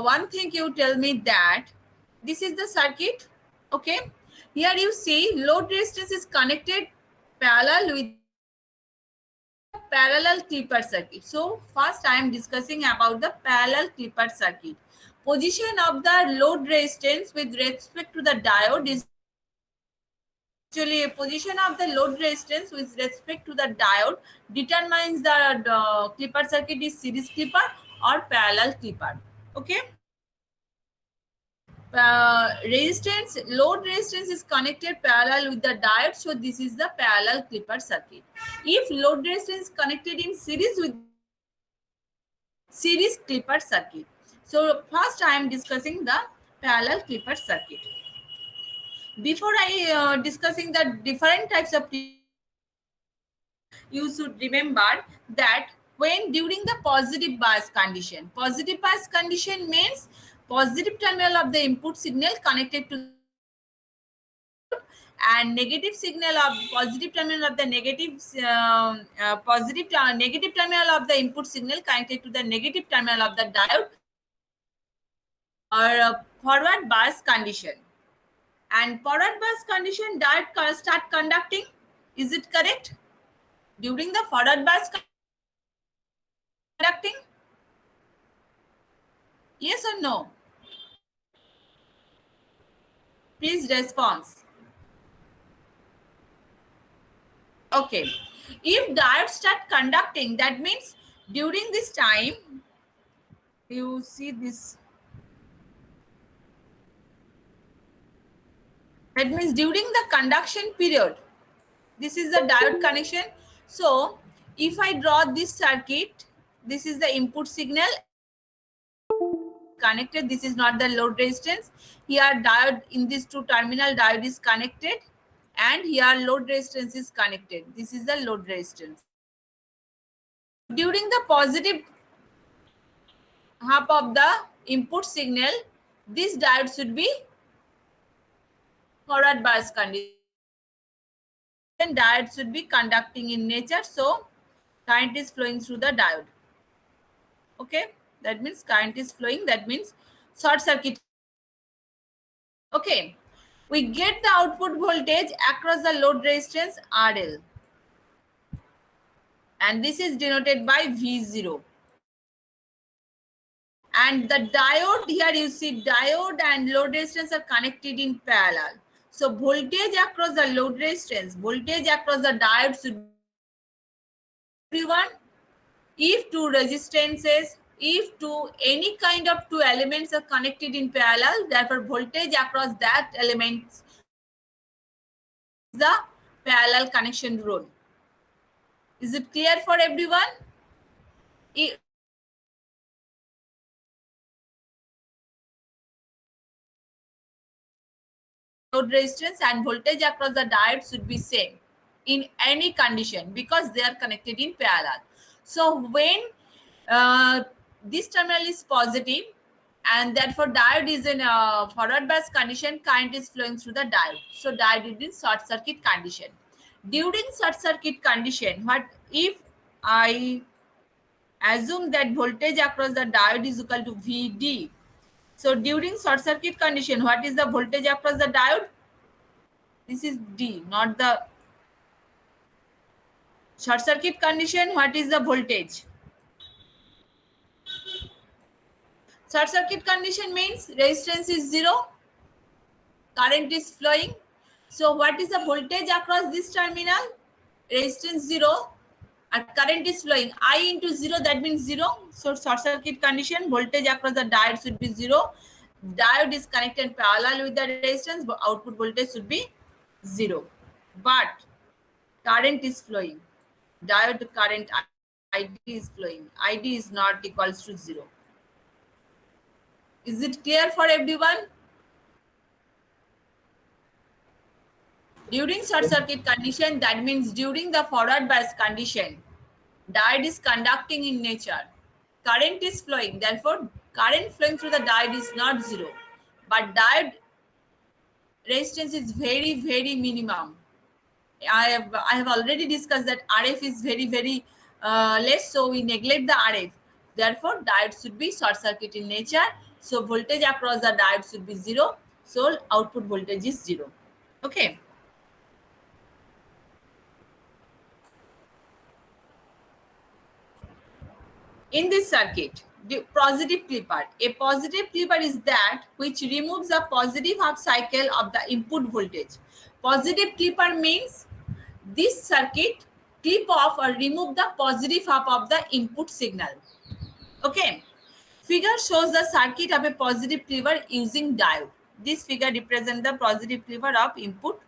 one thing you tell me that this is the circuit. Okay, here you see load resistance is connected parallel with parallel clipper circuit. So first I am discussing about the parallel clipper circuit. Position of the load resistance with respect to the diode is actually a position of the load resistance with respect to the diode determines the clipper circuit is series clipper or parallel clipper. Okay. Resistance, load resistance is connected parallel with the diode, so this is the parallel clipper circuit. If load resistance is connected in series with series clipper circuit. So first I am discussing the parallel clipper circuit. Before I discussing the different types of, you should remember that when during the positive bias condition means positive terminal of the input signal connected to and negative signal of positive terminal of the negative terminal of the input signal connected to the negative terminal of the diode or forward bias condition. And forward bias condition, diode start conducting. Is it correct? During the forward bias conducting? Yes or no? Please response. Okay. If diode start conducting, that means during this time, you see this. That means during the conduction period, this is the diode connection. So if I draw this circuit, this is the input signal connected. This is not the load resistance. Here diode in these two terminal diode is connected and here load resistance is connected. This is the load resistance. During the positive half of the input signal, this diode should be forward bias condition. Diode should be conducting in nature, so current is flowing through the diode. Okay, that means current is flowing, that means short circuit. Okay, we get the output voltage across the load resistance RL, and this is denoted by V0. And the diode, here you see diode and load resistance are connected in parallel. So voltage across the load resistance, voltage across the diode should be everyone. If two resistances, if two any kind of two elements are connected in parallel, therefore voltage across that element is the parallel connection rule. Is it clear for everyone? Load resistance and voltage across the diode should be same in any condition because they are connected in parallel. So when this terminal is positive and therefore diode is in a forward bias condition, current is flowing through the diode. So diode is in short circuit condition. During short circuit condition, what if I assume that voltage across the diode is equal to VD? So during short circuit condition, what is the voltage across the diode? This is D, not the short circuit condition. What is the voltage? Short circuit condition means resistance is 0, current is flowing. So what is the voltage across this terminal? Resistance 0 and current is flowing. I into 0, that means 0. So short circuit condition, voltage across the diode should be 0. Diode is connected parallel with the resistance, but output voltage should be 0. But current is flowing. Diode current ID is flowing. ID is not equals to 0. Is it clear for everyone? During short circuit condition, that means during the forward bias condition, diode is conducting in nature. Current is flowing. Therefore, current flowing through the diode is not 0. But diode resistance is very, very minimum. I have already discussed that RF is very, very less, so we neglect the RF. Therefore, diode should be short circuit in nature. So voltage across the diode should be 0. So output voltage is 0. Okay. In this circuit, the positive clipper. A positive clipper is that which removes the positive half cycle of the input voltage. Positive clipper means this circuit clip off or remove the positive half of the input signal. Okay. Figure shows the circuit of a positive clipper using diode. This figure represents the positive clipper of input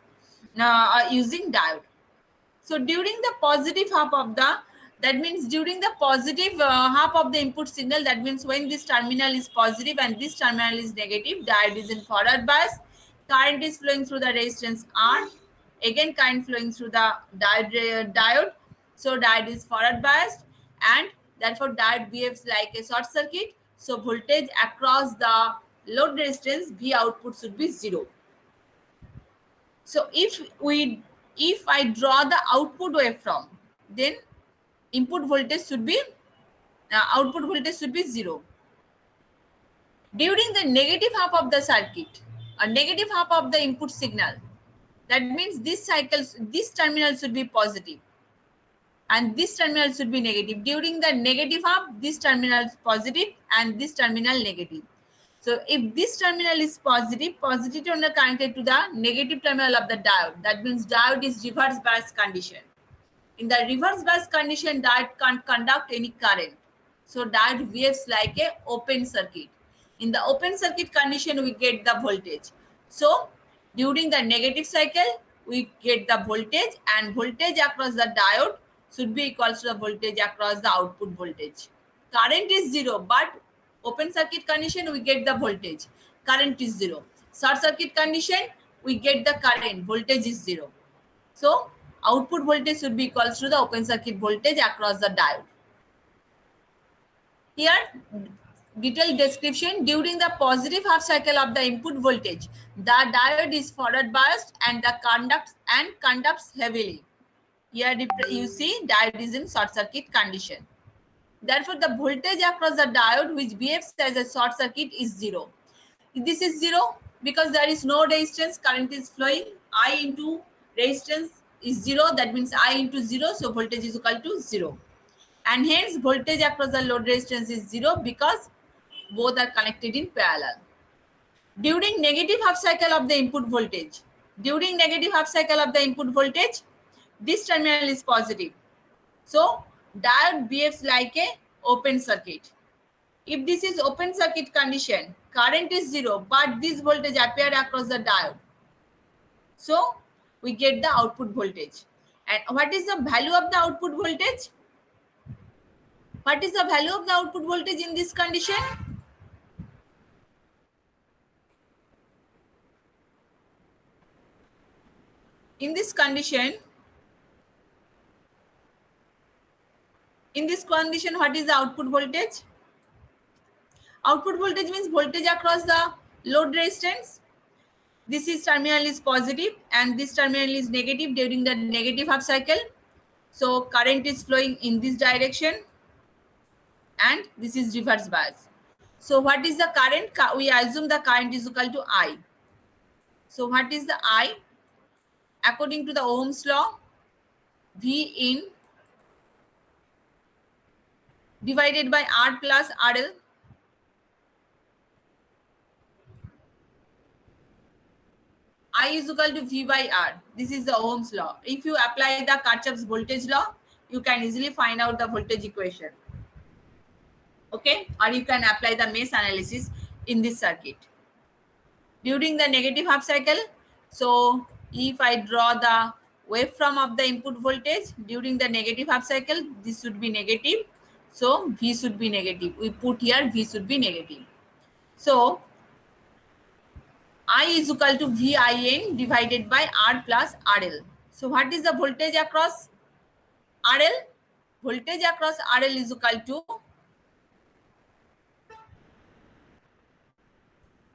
using diode. So during the positive half of the, that means during the positive half of the input signal, that means when this terminal is positive and this terminal is negative, diode is in forward bias, current is flowing through the resistance R, again current flowing through the diode. So diode is forward biased and therefore diode behaves like a short circuit. So voltage across the load resistance V output should be 0. So if I draw the output waveform, then input voltage should be output voltage should be 0. During the negative half of the circuit, a negative half of the input signal, that means this terminal should be positive and this terminal should be negative. During the negative half, this terminal is positive and this terminal negative. So if this terminal is positive terminal connected to the negative terminal of the diode, that means diode is reverse bias condition. In the reverse bias condition, diode can't conduct any current. So diode behaves like a open circuit. In the open circuit condition, we get the voltage. So during the negative cycle, we get the voltage and voltage across the diode should be equal to the voltage across the output voltage. Current is 0, but open circuit condition, we get the voltage. Current is 0. Short circuit condition, we get the current. Voltage is 0. So output voltage should be equal to the open circuit voltage across the diode. Here, detailed description. During the positive half cycle of the input voltage, the diode is forward biased and the conducts heavily. Here you see diode is in short circuit condition. Therefore, the voltage across the diode which behaves as a short circuit is 0. This is 0 because there is no resistance, current is flowing. I into resistance is 0, that means I into 0, so voltage is equal to 0. And hence voltage across the load resistance is 0 because both are connected in parallel. During negative half cycle of the input voltage, this terminal is positive. So diode behaves like a open circuit. If this is open circuit condition, current is 0, but this voltage appear across the diode. So we get the output voltage. And what is the value of the output voltage? What is the value of the output voltage in this condition? In this condition, what is the output voltage? Output voltage means voltage across the load resistance. This is terminal is positive and this terminal is negative during the negative half cycle. So current is flowing in this direction and this is reverse bias. So what is the current? We assume the current is equal to I. So what is the I? According to the Ohm's law, V in divided by R plus RL. I is equal to V by R. This is the Ohm's law. If you apply the Kirchhoff's voltage law, you can easily find out the voltage equation. Okay, or you can apply the mesh analysis in this circuit. During the negative half cycle, so if I draw the waveform of the input voltage during the negative half cycle, this should be negative. So V should be negative. We put here V should be negative. So I is equal to VIN divided by R plus RL. So what is the voltage across RL? Voltage across RL is equal to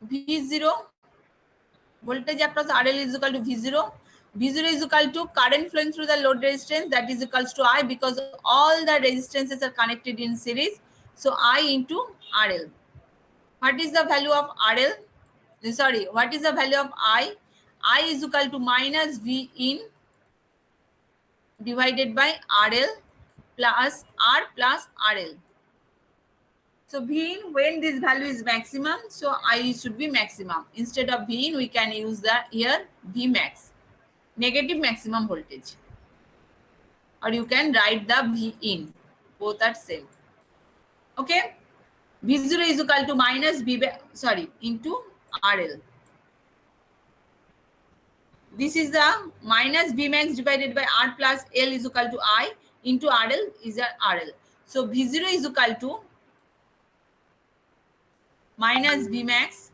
V0. Voltage across RL is equal to V0. V0 is equal to current flowing through the load resistance, that is equals to I, because all the resistances are connected in series. So I into RL. What is the value of RL? Sorry, what is the value of I? I is equal to minus V in divided by RL plus R plus RL. So V in, when this value is maximum, so I should be maximum. Instead of V in, we can use the here V max, negative maximum voltage. Or you can write the V in. Both are same. Okay. V0 is equal to minus into RL. This is the minus V max divided by R plus L is equal to I into RL is a RL. So V0 is equal to minus V max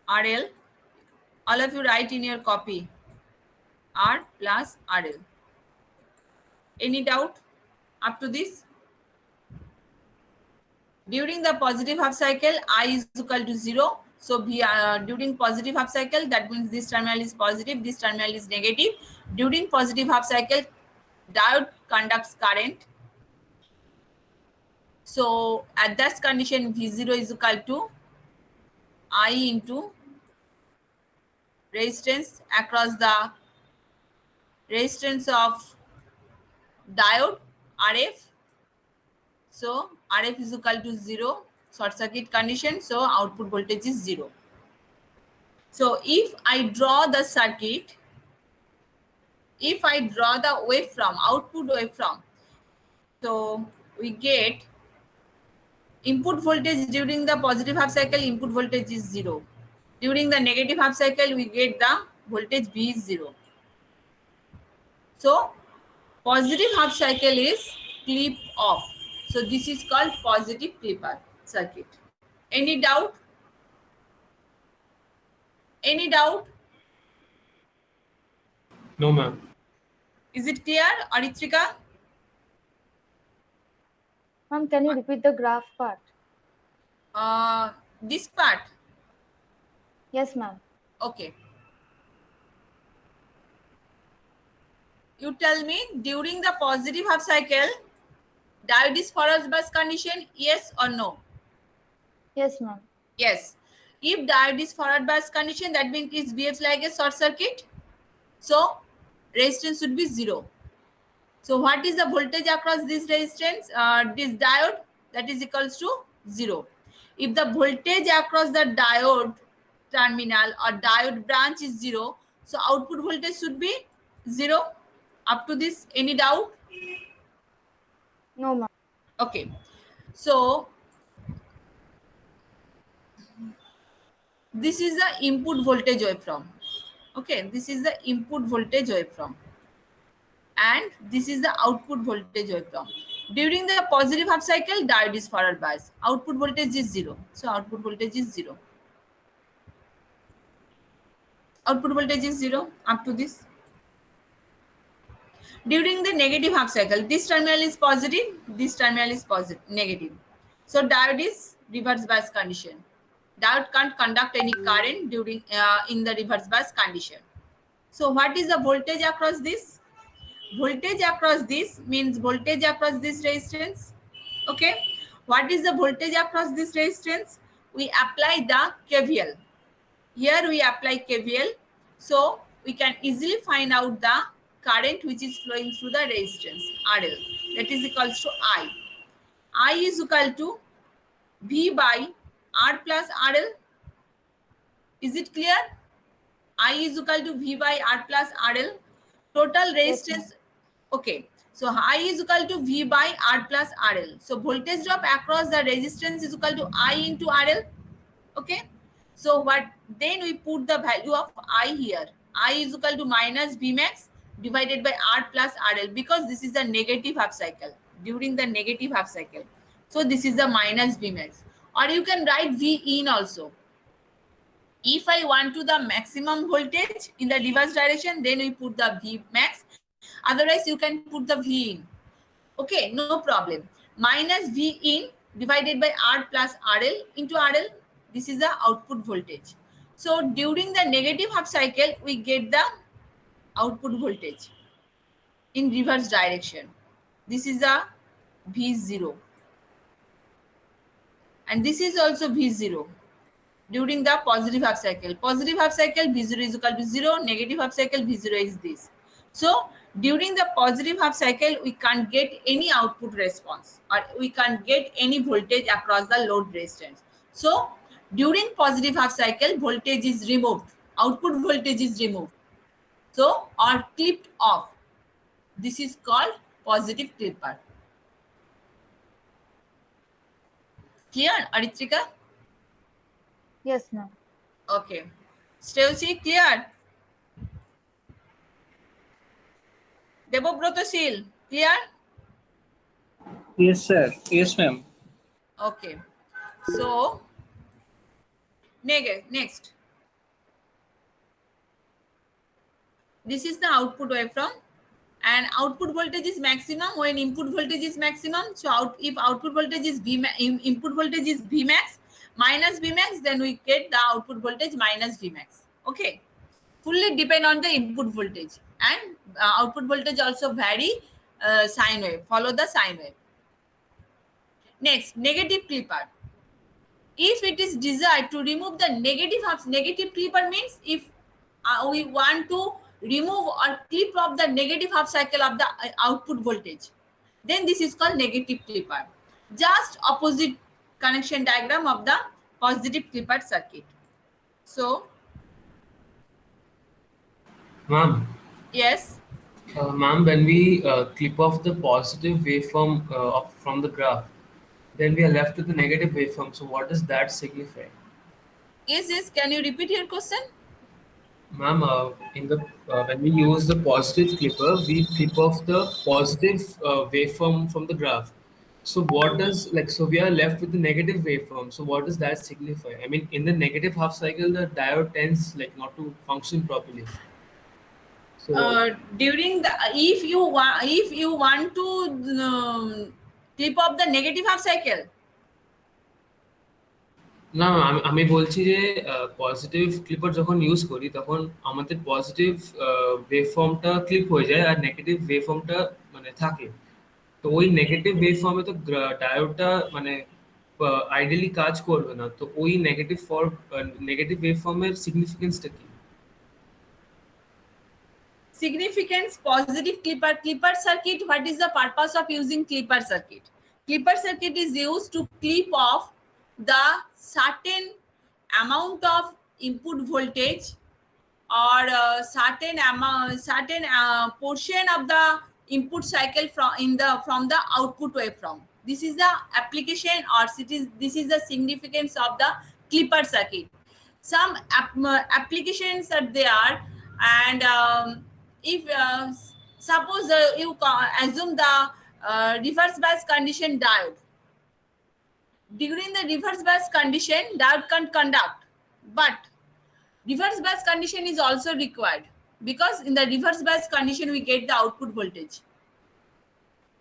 RL. All of you write in your copy R plus RL. Any doubt up to this? During the positive half cycle, I is equal to 0. So during positive half cycle, that means this terminal is positive, this terminal is negative. During positive half cycle, diode conducts current. So at that condition, V0 is equal to I into resistance across the resistance of diode RF. So RF is equal to 0, short circuit condition. So output voltage is 0. So if I draw the circuit, if I draw the waveform, output waveform, so we get input voltage during the positive half cycle, input voltage is 0. During the negative half cycle, we get the voltage V is 0. So positive half cycle is clip off. So this is called positive clipper circuit. Any doubt? Any doubt? No, ma'am. Is it clear, Aritrika? Ma'am, can you repeat the graph part? This part. Yes, ma'am. Okay. You tell me, during the positive half cycle, diode is forward bias condition, yes or no? Yes, ma'am. Yes. If diode is forward bias condition, that means it behaves like a short circuit. So resistance should be 0. So what is the voltage across this resistance, this diode? That is equals to 0. If the voltage across the diode terminal or diode branch is 0, so output voltage should be 0. Up to this, any doubt? No, ma'am. Okay. So this is the input voltage waveform. Okay, this is the input voltage waveform. And this is the output voltage waveform. During the positive half cycle, diode is forward bias. Output voltage is 0. So output voltage is 0. Output voltage is 0 up to this. During the negative half cycle, this terminal is positive, this terminal is positive, negative. So diode is reverse bias condition. Diode can't conduct any current during in the reverse bias condition. So what is the voltage across this? Voltage across this means voltage across this resistance. Okay. What is the voltage across this resistance? We apply the KVL. Here we apply KVL. So we can easily find out the current which is flowing through the resistance RL. That is equals to I. I is equal to V by R plus RL. Is it clear? I is equal to V by R plus RL. Total resistance. Okay. So I is equal to V by R plus RL. So voltage drop across the resistance is equal to I into RL. Okay. So what then we put the value of I here. I is equal to minus V max divided by R plus RL because this is the negative half cycle. During the negative half cycle. So this is the minus V max. Or you can write V in also. If I want to the maximum voltage in the reverse direction, then we put the V max. Otherwise, you can put the V in. Okay, no problem. Minus V in divided by R plus RL into RL. This is the output voltage. So during the negative half cycle, we get the output voltage in reverse direction. This is the V0, and this is also V0 during the positive half cycle. Positive half cycle, V0 is equal to 0. Negative half cycle, V0 is this. So during the positive half cycle, we can't get any output response, or we can't get any voltage across the load resistance. So during positive half cycle, voltage is removed, output voltage is removed, so or clipped off. This is called positive clipper. Clear, Aritrika? Yes, ma'am. Okay. Stacy, clear? Debobroto Sil, clear? Yes, sir. Yes, ma'am. Okay. So next. This is the output waveform, and output voltage is maximum when input voltage is maximum. So if output voltage is input voltage is Vmax minus Vmax, then we get the output voltage minus Vmax. Okay. Fully depend on the input voltage, and output voltage also vary sine wave. Follow the sine wave. Next, negative clipper. If it is desired to remove the negative clipper means if we want to remove or clip off the negative half cycle of the output voltage, then this is called negative clipper. Just opposite connection diagram of the positive clipper circuit. So Ma'am, yes, ma'am, when we clip off the positive waveform from the graph, then we are left with the negative waveform. So what does that signify? yes, can you repeat your question? Ma'am, in the when we use the positive clipper, we clip off the positive waveform from the graph. So what does so we are left with the negative waveform. So what does that signify? I mean, in the negative half cycle, the diode tends not to function properly. So During the if you want to clip off the negative half cycle, না আমি বলছি যে positive clipper যখন use করি তখন আমাদের positive ওয়েভফর্মটা clip হয়ে যায় আর নেগেটিভ ওয়েভফর্মটা থাকে। তো ওই নেগেটিভ ওয়েভফর্মে তো ডায়োডটা আইডিয়ালি কাজ করবে না। তো ওই নেগেটিভ ওয়েভফর্মের সিগনিফিকেন্সটা কি? significance positive clipper circuit. What is the purpose of using clipper circuit? Clipper circuit is used to clip off the certain amount of input voltage or certain portion of the input cycle from the output waveform. This is the application, or this is the significance of the clipper circuit. Some applications are there, and if suppose you assume the reverse bias condition diode. During the reverse bias condition, diode can't conduct, but reverse bias condition is also required, because in the reverse bias condition we get the output voltage.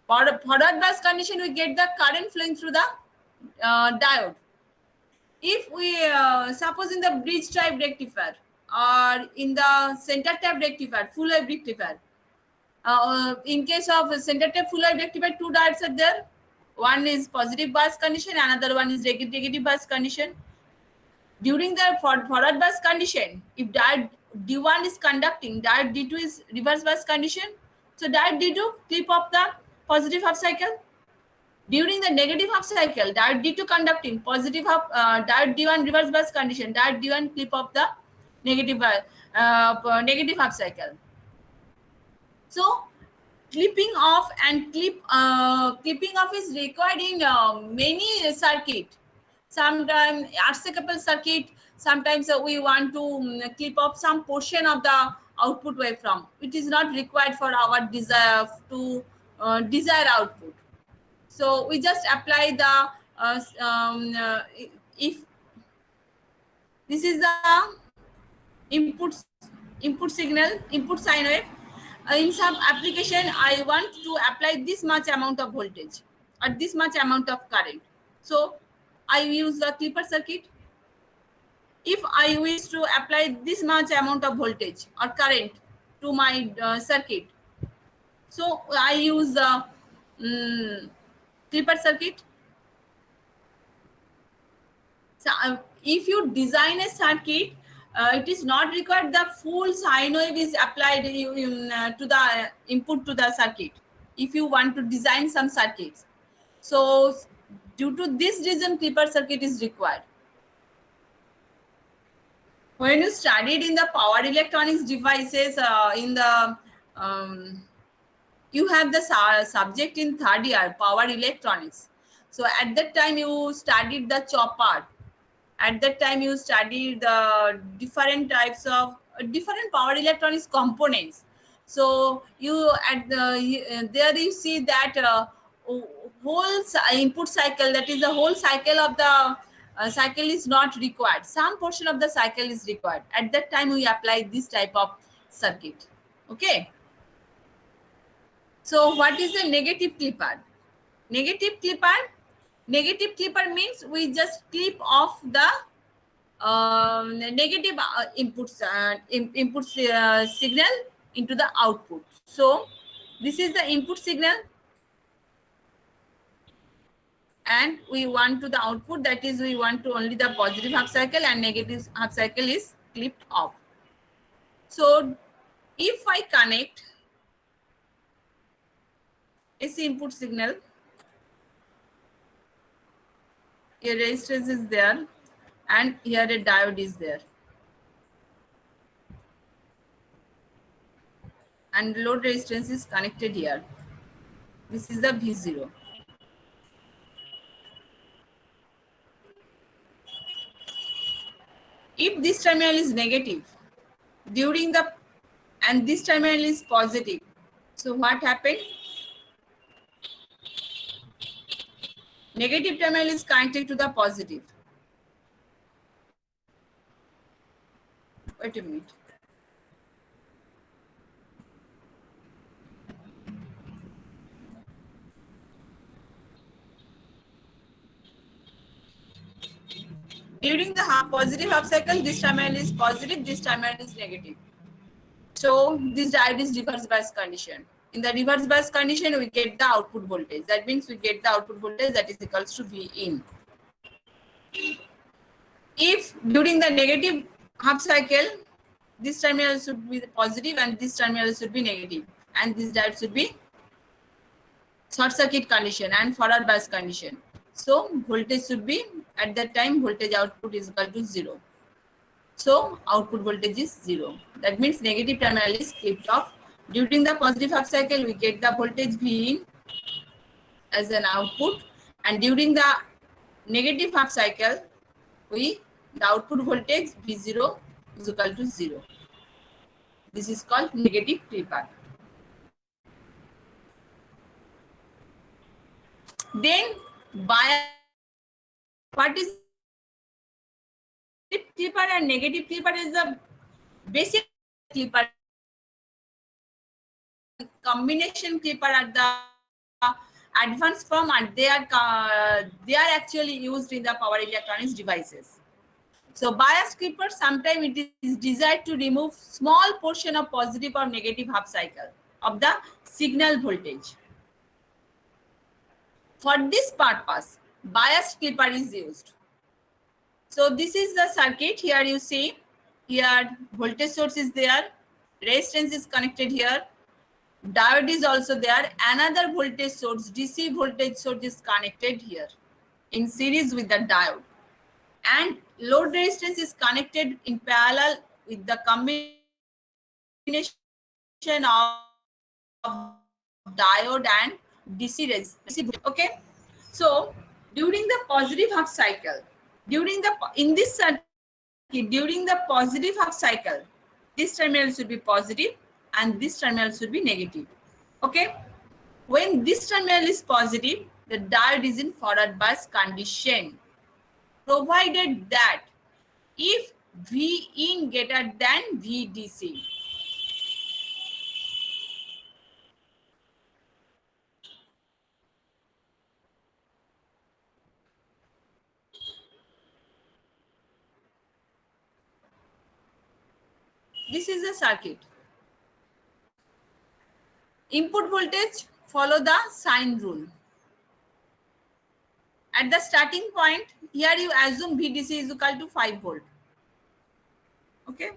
For forward bias condition we get the current flowing through the diode. If we suppose in the bridge type rectifier or in the center type rectifier, full wave rectifier, in case of center type full wave rectifier, two diodes are there. One is positive bias condition, another one is negative bias condition. During the forward bias condition, if diode D1 is conducting, diode D2 is reverse bias condition, so diode D2 clip off the positive half cycle. During the negative half cycle, diode D2 conducting, positive half, diode D1 reverse bias condition, diode D1 clip off the negative half cycle. So clipping off and clipping off is required in many circuit. Sometimes RC couple circuit, sometimes we want to clip off some portion of the output waveform. It is not required for our desired output. So we just apply the if this is the input signal, input sine wave. In some application I want to apply this much amount of voltage or this much amount of current, so I use the clipper circuit. If I wish to apply this much amount of voltage or current to my circuit, so I use the clipper circuit. So if you design a circuit, it is not required the full sine wave is applied to the input to the circuit. If you want to design some circuits, so due to this reason, clipper circuit is required. When you studied in the power electronics devices, you have the subject in third year, power electronics. So at that time you studied the chopper. At that time you studied the different types of different power electronics components. So you at the there you see that whole input cycle, that is the whole cycle of the cycle is not required. Some portion of the cycle is required. At that time we apply this type of circuit. Okay. So what is the negative clipper? Negative clipper. Negative clipper means we just clip off the negative input signal into the output. So this is the input signal, and we want to the output, that is we want to only the positive half cycle, and negative half cycle is clipped off. So if I connect AC input signal, a resistance is there and here a diode is there, and load resistance is connected here. This is the V0. If this terminal is negative during the, and this terminal is positive, so what happened? Negative terminal is connected to the positive. Wait a minute. During the positive half cycle, this terminal is positive, this terminal is negative. So this diode is reverse bias condition. In the reverse bias condition, we get the output voltage. That means we get the output voltage that is equals to V in. If during the negative half cycle, this terminal should be positive and this terminal should be negative, and this diode should be short circuit condition and forward bias condition. So voltage should be, at that time voltage output is equal to 0. So output voltage is 0. That means negative terminal is clipped off. During the positive half cycle, we get the voltage V in as an output, and during the negative half cycle, the output voltage V0 is equal to 0. This is called negative clipper. Then bias. What is clipper and negative clipper? Is the basic clipper. Combination clipper at the advanced form, and they are actually used in the power electronics devices. So bias clipper, sometimes it is desired to remove small portion of positive or negative half cycle of the signal voltage. For this purpose, bias clipper is used. So this is the circuit. Here you see, here voltage source is there, resistance is connected here, diode is also there, another voltage source, DC voltage source is connected here in series with the diode, and load resistance is connected in parallel with the combination of diode and DC resistance. Okay, so during the positive half cycle, during the positive half cycle, this terminal should be positive and this terminal should be negative. Okay, when this terminal is positive, the diode is in forward bias condition, provided that if V in greater than VDC. This is the circuit. Input voltage, follow the sine rule. At the starting point, here you assume VDC is equal to 5 volt. Okay.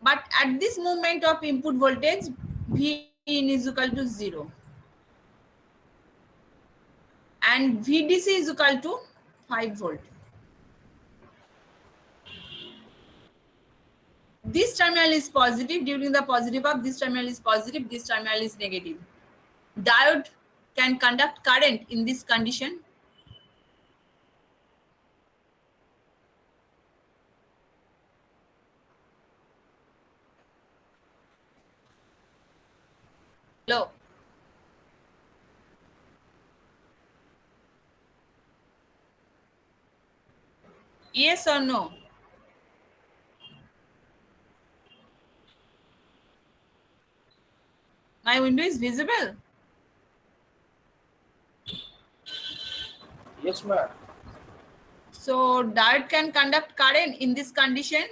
But at this moment of input voltage, V in is equal to 0. And VDC is equal to 5 volt. This terminal is positive. During the positive of this terminal is positive, this terminal is negative. Diode can conduct current in this condition. Hello. Yes or no? My window is visible. Yes, ma'am. So diode can conduct current in this condition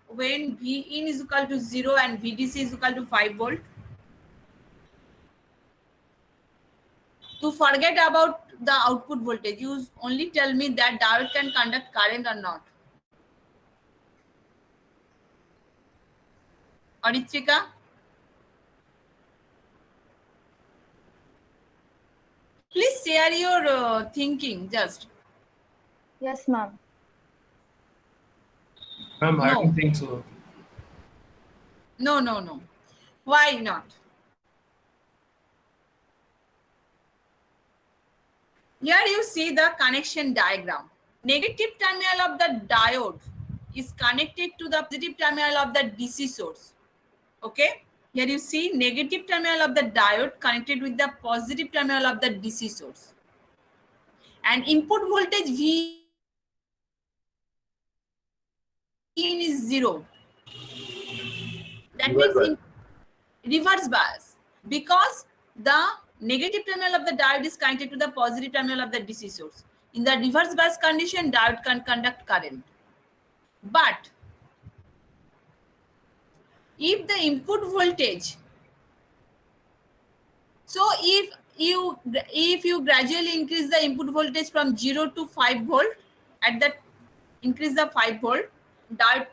when V in is equal to 0 and VDC is equal to 5 volt. To forget about the output voltage, you only tell me that diode can conduct current or not. Aritrika? Please share your thinking just. Yes, ma'am. Ma'am, I No. don't think so. No. Why not? Here you see the connection diagram. Negative terminal of the diode is connected to the positive terminal of the DC source. Okay? Here you see negative terminal of the diode connected with the positive terminal of the DC source. And input voltage V in is 0. That means in reverse bias, because the negative terminal of the diode is connected to the positive terminal of the DC source. In the reverse bias condition, diode can conduct current. But if the input voltage, so if you gradually increase the input voltage from 0 to 5 volt, at that increase the 5 volt, diode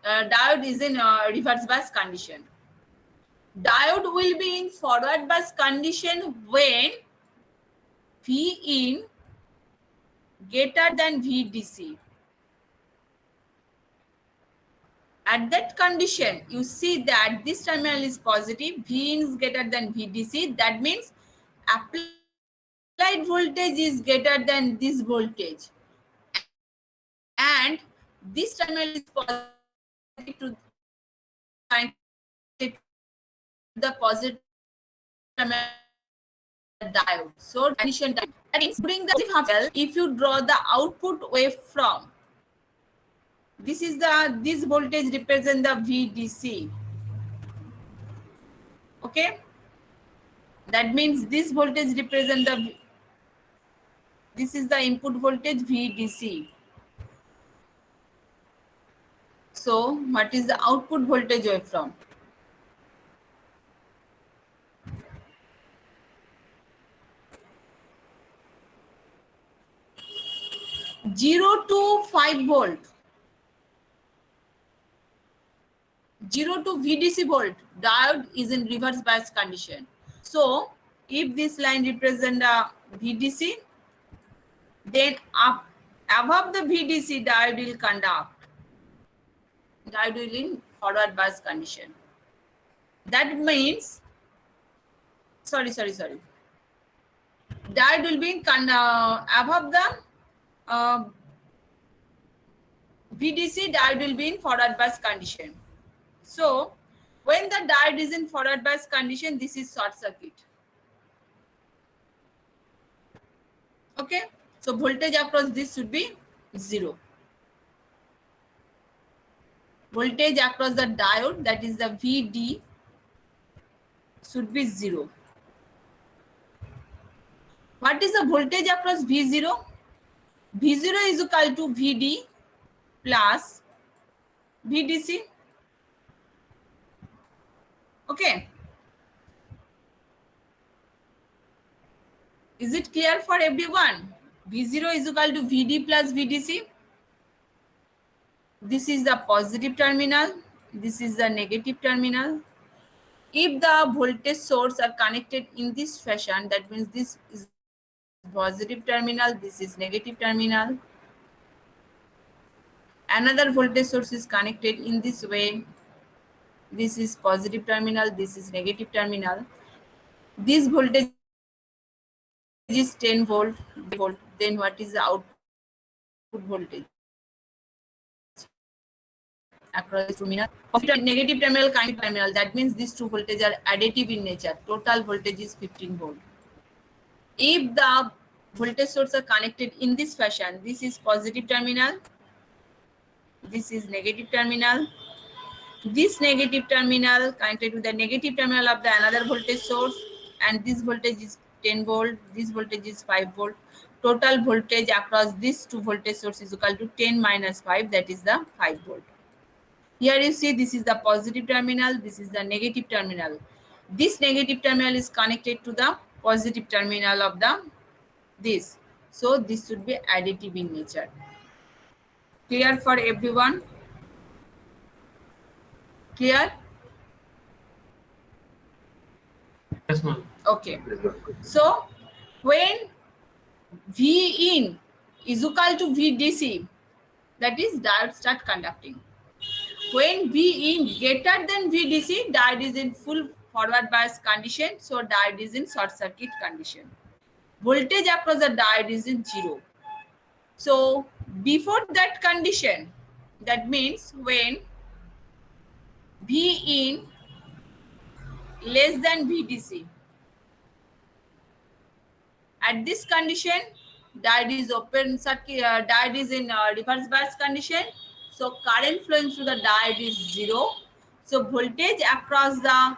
diode is in reverse bias condition. Diode will be in forward bias condition when V in greater than VDC. At that condition, you see that this terminal is positive, V in is greater than VDC. That means applied voltage is greater than this voltage. And this terminal is positive to the positive terminal diode. So condition diode. That means during the half cell, if you draw the output waveform, this voltage represent the VDC. Okay, that means this voltage represent this is the input voltage VDC. So what is the output voltage waveform? Zero to 5 volt. 0 to VDC volt, diode is in reverse bias condition. So if this line represent a VDC, then up above the VDC, diode will conduct. Diode will in forward bias condition. That means, sorry. Diode will be in above the VDC, diode will be in forward bias condition. So when the diode is in forward bias condition, this is short circuit. Okay, so voltage across this should be 0. Voltage across the diode, that is the VD, should be 0. What is the voltage across V0? V0 is equal to VD plus VDC. Okay, Is it clear for everyone? V0 is equal to Vd plus Vdc. This is the positive terminal. This is the negative terminal. If the voltage source are connected in this fashion, that means this is positive terminal, this is negative terminal. Another voltage source is connected in this way. This is positive terminal, this is negative terminal. This voltage is 10 volt, then what is the output voltage? Across this terminal. Negative terminal, kind terminal, that means these two voltages are additive in nature. Total voltage is 15 volt. If the voltage source are connected in this fashion, this is positive terminal, this is negative terminal, this negative terminal connected to the negative terminal of the another voltage source, and this voltage is 10 volt, this voltage is 5 volt. Total voltage across these two voltage sources is equal to 10 minus 5, that is the 5 volt. Here you see this is the positive terminal, this is the negative terminal. This negative terminal is connected to the positive terminal of the this. So this should be additive in nature. Clear for everyone? Clear? Yes, ma'am. Okay. So when V in is equal to VDC, that is diode start conducting. When V in greater than VDC, diode is in full forward bias condition, so diode is in short circuit condition. Voltage across the diode is in 0. So before that condition, that means when V in less than VDC, at this condition, diode is open circuit, diode is in reverse bias condition. So current flowing through the diode is 0. So voltage across the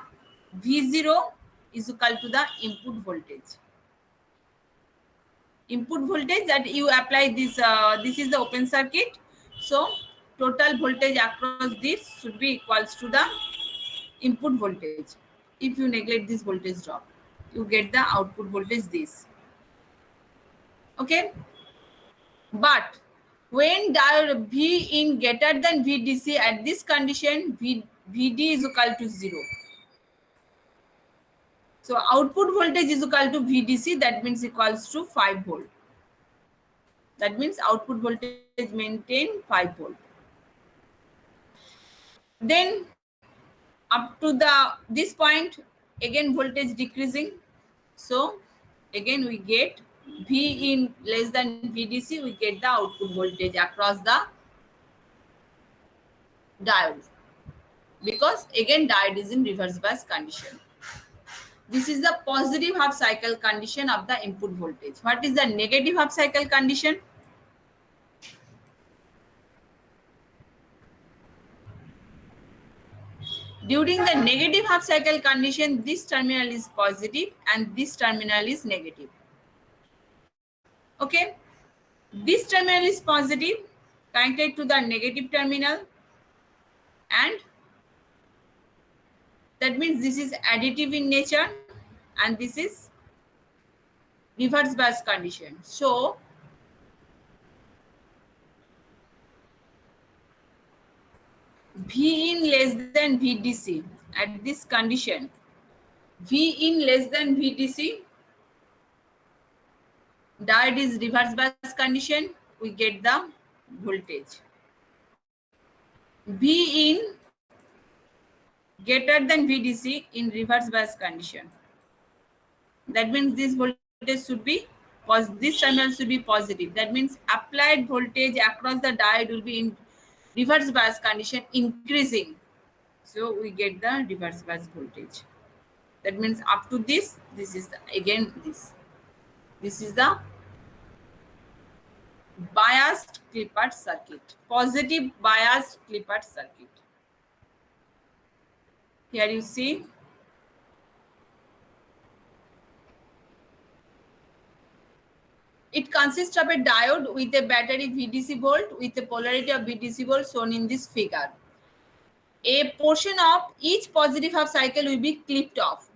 V0 is equal to the input voltage. Input voltage that you apply this, this is the open circuit. So total voltage across this should be equals to the input voltage. If you neglect this voltage drop, you get the output voltage this. Okay, but when diode V in greater than VDC, at this condition VD is equal to 0. So output voltage is equal to VDC, that means equals to 5 volt. That means output voltage maintain 5 volt. Then up to this point, again voltage decreasing. So again we get V in less than VDC, we get the output voltage across the diode, because again diode is in reverse bias condition. This is the positive half cycle condition of the input voltage. What is the negative half cycle condition? During the negative half cycle condition, this terminal is positive and this terminal is negative. Okay, this terminal is positive connected to the negative terminal, and that means this is additive in nature and this is reverse bias condition. So V in less than VDC, at this condition, V in less than VDC, diode is reverse bias condition, we get the voltage. V in greater than VDC in reverse bias condition, that means this voltage should be this terminal should be positive. That means applied voltage across the diode will be in reverse bias condition increasing. So we get the reverse bias voltage. That means up to this is the, again this is the biased Clippard circuit, positive biased Clippard circuit. Here you see it consists of a diode with a battery VDC volt with a polarity of VDC volt shown in this figure. A portion of each positive half cycle will be clipped off.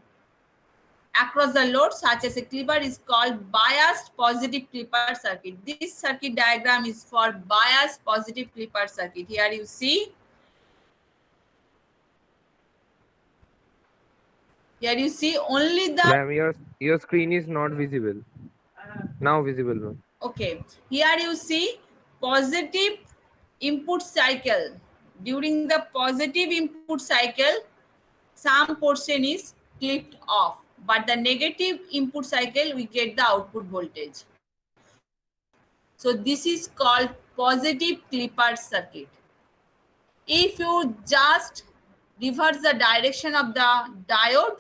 across the load such as a clipper is called biased positive clipper circuit. This circuit diagram is for biased positive clipper circuit. Here you see. Here you see only the. Ma'am, your screen is not visible. Now visible, ma'am. Okay. Here you see positive input cycle. During the positive input cycle, some portion is clipped off, but the negative input cycle we get the output voltage. So this is called positive clipper circuit. If you just reverse the direction of the diode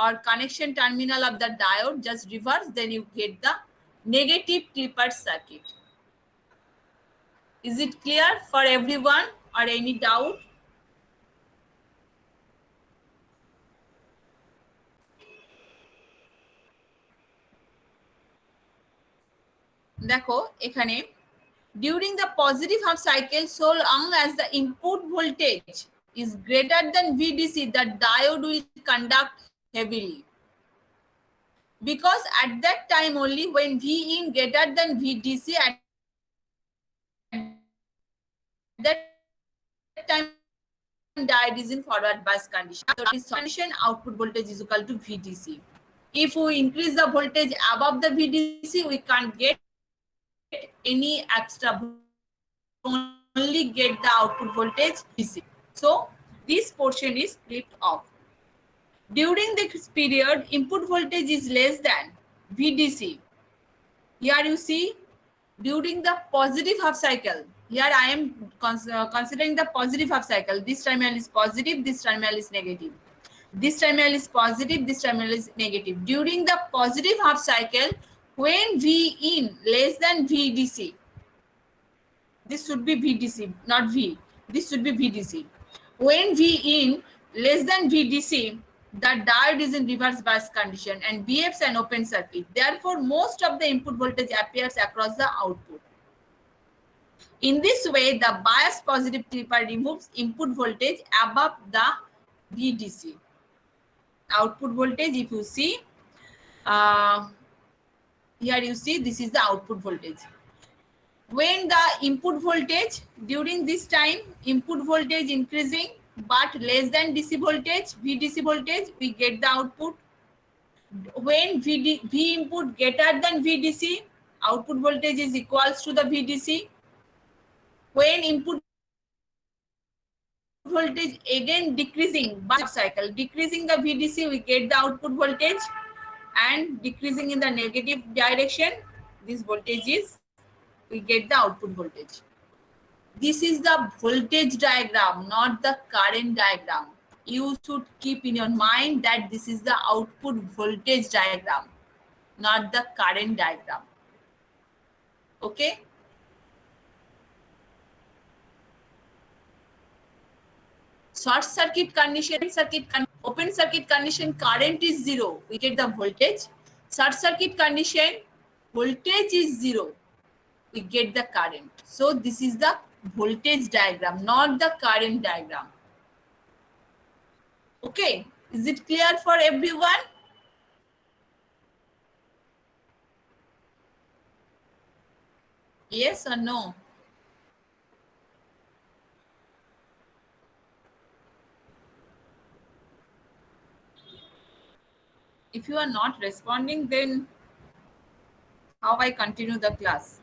or connection terminal of the diode, just reverse, then you get the negative clipper circuit. Is it clear for everyone or any doubt? দেখো এখানে during the positive half cycle, so long as the input voltage is greater than VDC, the diode will conduct heavily. Because at that time only, when V in greater than VDC, at that time diode is in forward bias condition. So this condition, output voltage is equal to VDC. If we increase the voltage above the VDC, we can't get any extra, only get the output voltage DC. So this portion is clipped off. During this period, input voltage is less than VDC. Here you see, during the positive half cycle, here I am considering the positive half cycle. This terminal is positive, this terminal is negative. This terminal is positive, this terminal is negative. During the positive half cycle, when V in less than VDC, this should be VDC, not V. This should be VDC. When V in less than VDC, the diode is in reverse bias condition and BF's an open circuit. Therefore, most of the input voltage appears across the output. In this way, the bias positive clipper removes input voltage above the VDC. Output voltage, if you see, here you see, this is the output voltage. When the input voltage, during this time, input voltage increasing but less than DC voltage, VDC voltage, we get the output. When V input greater than VDC, output voltage is equals to the VDC. When input voltage again decreasing by cycle, decreasing the VDC, we get the output voltage, and decreasing in the negative direction, this voltage is, we get the output voltage. This is the voltage diagram, not the current diagram. You should keep in your mind that this is the output voltage diagram, not the current diagram. Okay? Short circuit condition, open circuit condition, current is 0, we get the voltage. Short circuit condition, voltage is 0, we get the current. So this is the voltage diagram, not the current diagram. Okay, is it clear for everyone? Yes or no? If you are not responding, then how I continue the class?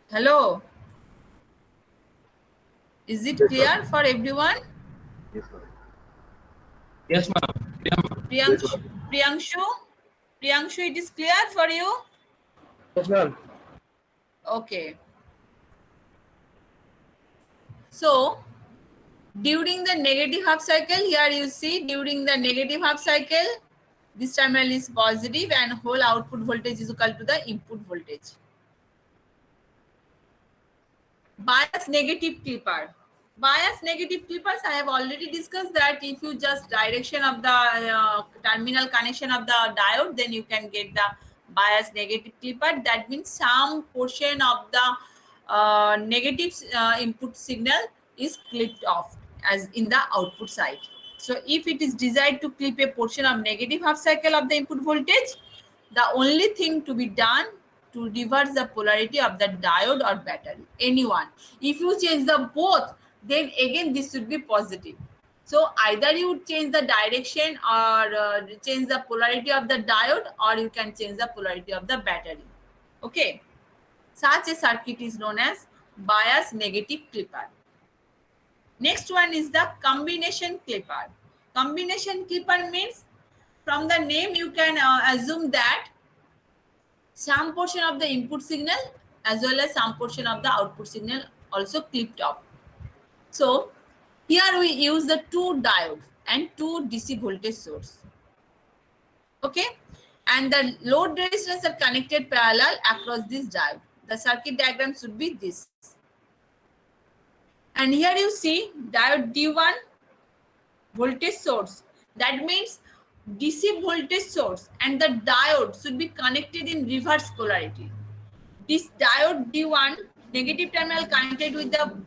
Hello? Is it clear for everyone? Yes, ma'am. Yeah, ma'am. Priyanshu, it is clear for you? Yes, ma'am. Okay. So, during the negative half cycle, here you see, during the negative half cycle, this terminal is positive and whole output voltage is equal to the input voltage. Bias negative clipper. Bias negative clippers, I have already discussed that if you just direction of the terminal connection of the diode, then you can get the bias negative clipper. That means some portion of the negative input signal is clipped off as in the output side. So if it is desired to clip a portion of negative half cycle of the input voltage, the only thing to be done to reverse the polarity of the diode or battery, any one. If you change the both, then again this should be positive. So either you change the direction or change the polarity of the diode, or you can change the polarity of the battery. Okay. Such a circuit is known as bias negative clipper. Next one is the combination clipper. Combination clipper means, from the name you can assume that some portion of the input signal as well as some portion of the output signal also clipped off. So here we use the two diodes and two DC voltage source. Okay, and the load resistors are connected parallel across this diode. The circuit diagram should be this. And here you see diode D1 voltage source. That means DC voltage source and the diode should be connected in reverse polarity. This diode D1 negative terminal connected with the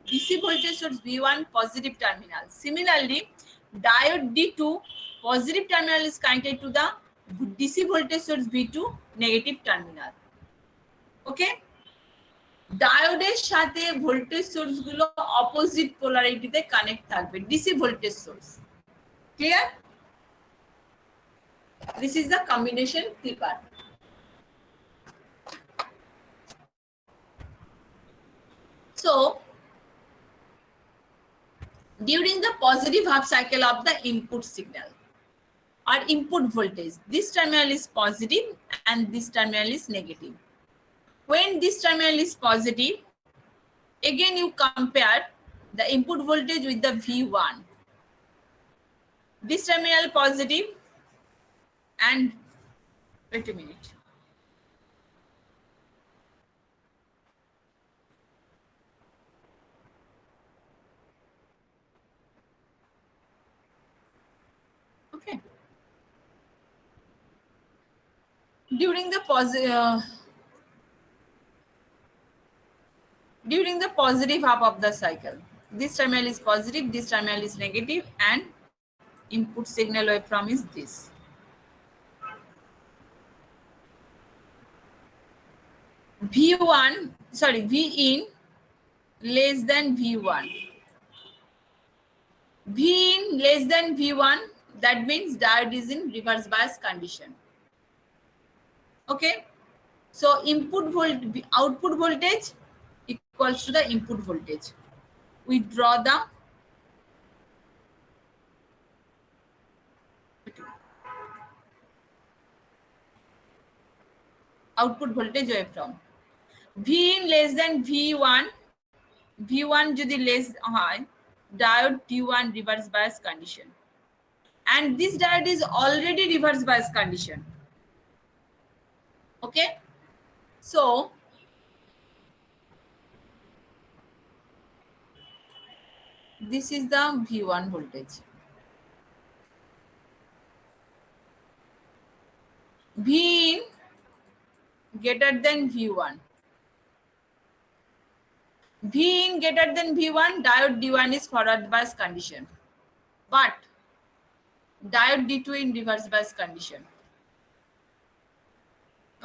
DC voltage source V1 positive terminal. Similarly, diode D2 positive terminal is connected to the DC voltage source V2 negative terminal. Okay? ডায়োডের সাথে voltage source গুলো opposite পোলারিটিতে connect থাকবে, DC voltage source. Clear? This is the combination clipper. So during the positive half cycle of the input signal or input voltage, this terminal is positive and this terminal is negative. When this terminal is positive, again you compare the input voltage with the V1. This terminal positive and wait a minute. Okay. During the positive half of the cycle, this terminal is positive, this terminal is negative, and input signal waveform is this. V in less than V1. V in less than V1, that means diode is in reverse bias condition. Okay, so output voltage equals to the input voltage. We draw the output voltage waveform. V in less than V1, V1 যদি less হয়, diode D1 reverse bias condition. And this diode is already reverse bias condition. Okay, so this is the V1 voltage. V in greater than V1. V in greater than V1, diode D1 is forward bias condition, but diode D2 in reverse bias condition.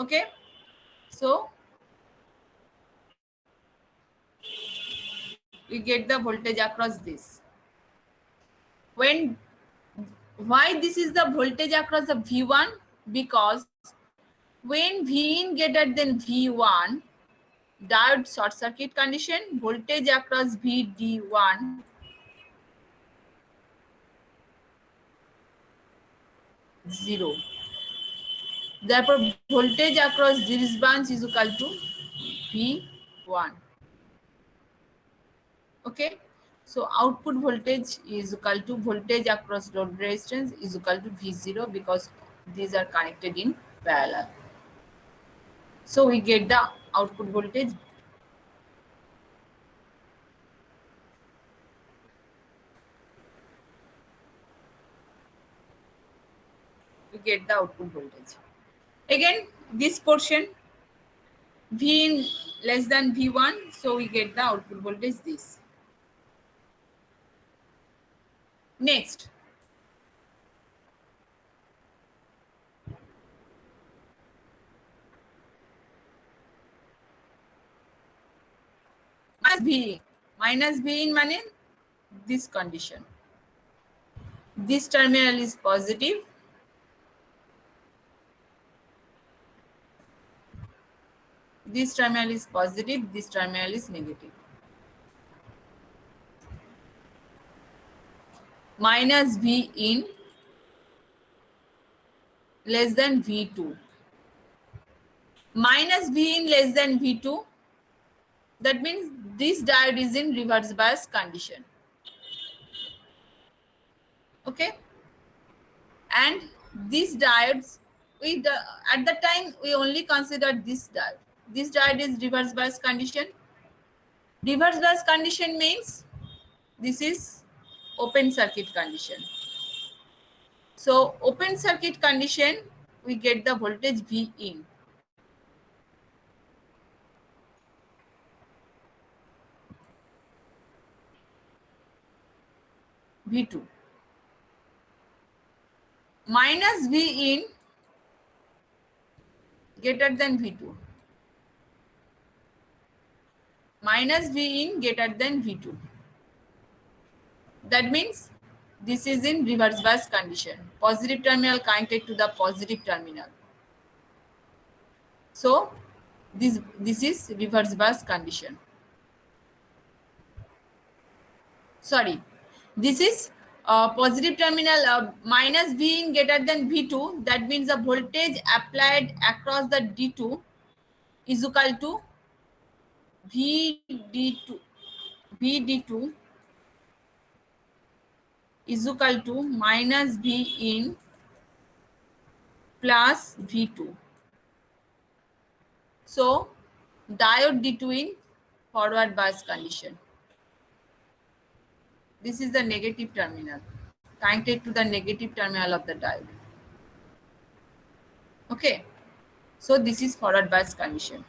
Okay, so we get the voltage across this. Why this is the voltage across the V1? Because when V in greater than V1, diode short circuit condition, voltage across VD1 0. Therefore, voltage across this branch is equal to V1. Okay, so output voltage is equal to voltage across load resistance is equal to V0 because these are connected in parallel. So we get the output voltage. We get the output voltage. Again, this portion V in less than V1, so we get the output voltage this. Next, minus V in mean this condition. This terminal is positive. This terminal is positive. This terminal is negative. Minus V in less than V2. Minus V in less than V2. That means this diode is in reverse bias condition. Okay. And these diodes, at the time we only considered this diode. This diode is reverse bias condition. Reverse bias condition means this is open circuit condition. So open circuit condition, we get the voltage V in. V2 minus V in greater than V2. Minus V in greater than V2. That means this is in reverse bias condition. Positive terminal connected to the positive terminal. So this is reverse bias condition. Sorry, this is positive terminal minus V in greater than V2. That means the voltage applied across the D2 is equal to VD2. VD2 is equal to minus V in plus V2. So diode D2 in forward bias condition. This is the negative terminal connected to the negative terminal of the diode. Okay. So this is forward bias condition.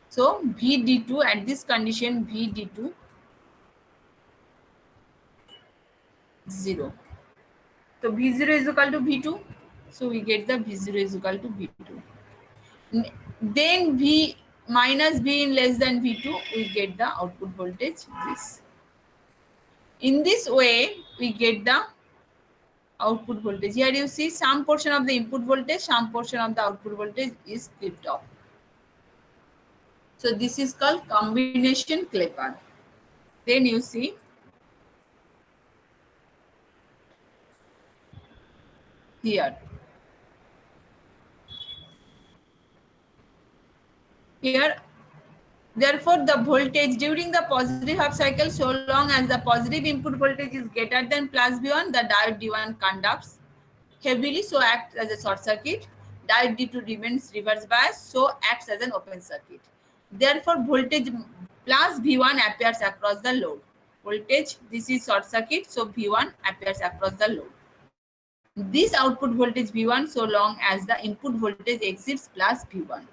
So VD2 at this condition, VD2 0. So V0 is equal to V2. So we get the V0 is equal to V2. Then V minus V in less than V2, we get the output voltage this. In this way, we get the output voltage. Here you see some portion of the input voltage, some portion of the output voltage is clipped off. So this is called combination clipper. Then you see here. Here, therefore, the voltage during the positive half cycle, so long as the positive input voltage is greater than plus V1, the diode D1 conducts heavily, so acts as a short circuit. Diode D2 remains reverse bias, so acts as an open circuit. Therefore, voltage plus V1 appears across the load. Voltage, this is short circuit, so V1 appears across the load. This output voltage V1 so long as the input voltage exceeds plus V1.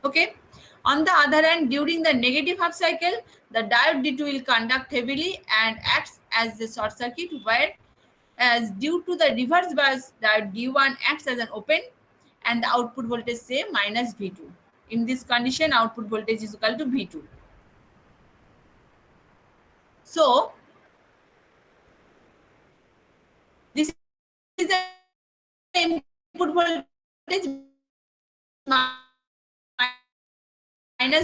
Okay. On the other hand, during the negative half cycle, the diode D2 will conduct heavily and acts as a short circuit, whereas due to the reverse bias, diode D1 acts as an open and the output voltage say minus V2. In this condition, output voltage is equal to V2. So this is the input voltage minus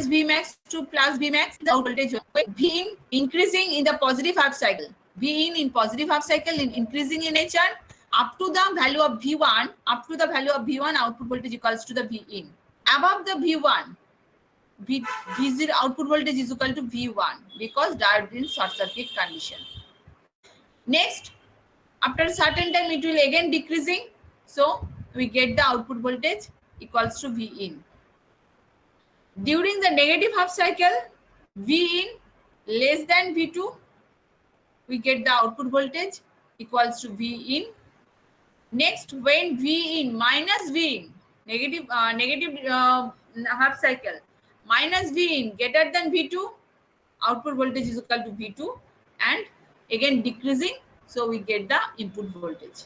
Vmax to plus Vmax, the voltage V in increasing in the positive half cycle. V in positive half cycle in increasing in nature up to the value of V1, output voltage equals to the V in. Above the V1, V0 output voltage is equal to V1 because diode is in short circuit condition. Next, after a certain time, it will again decreasing. So we get the output voltage equals to V in. During the negative half cycle, V in less than V2, we get the output voltage equals to V in. Next, when V in minus V in, negative half cycle, minus V in greater than V2, output voltage is equal to V2 and again decreasing. So we get the input voltage.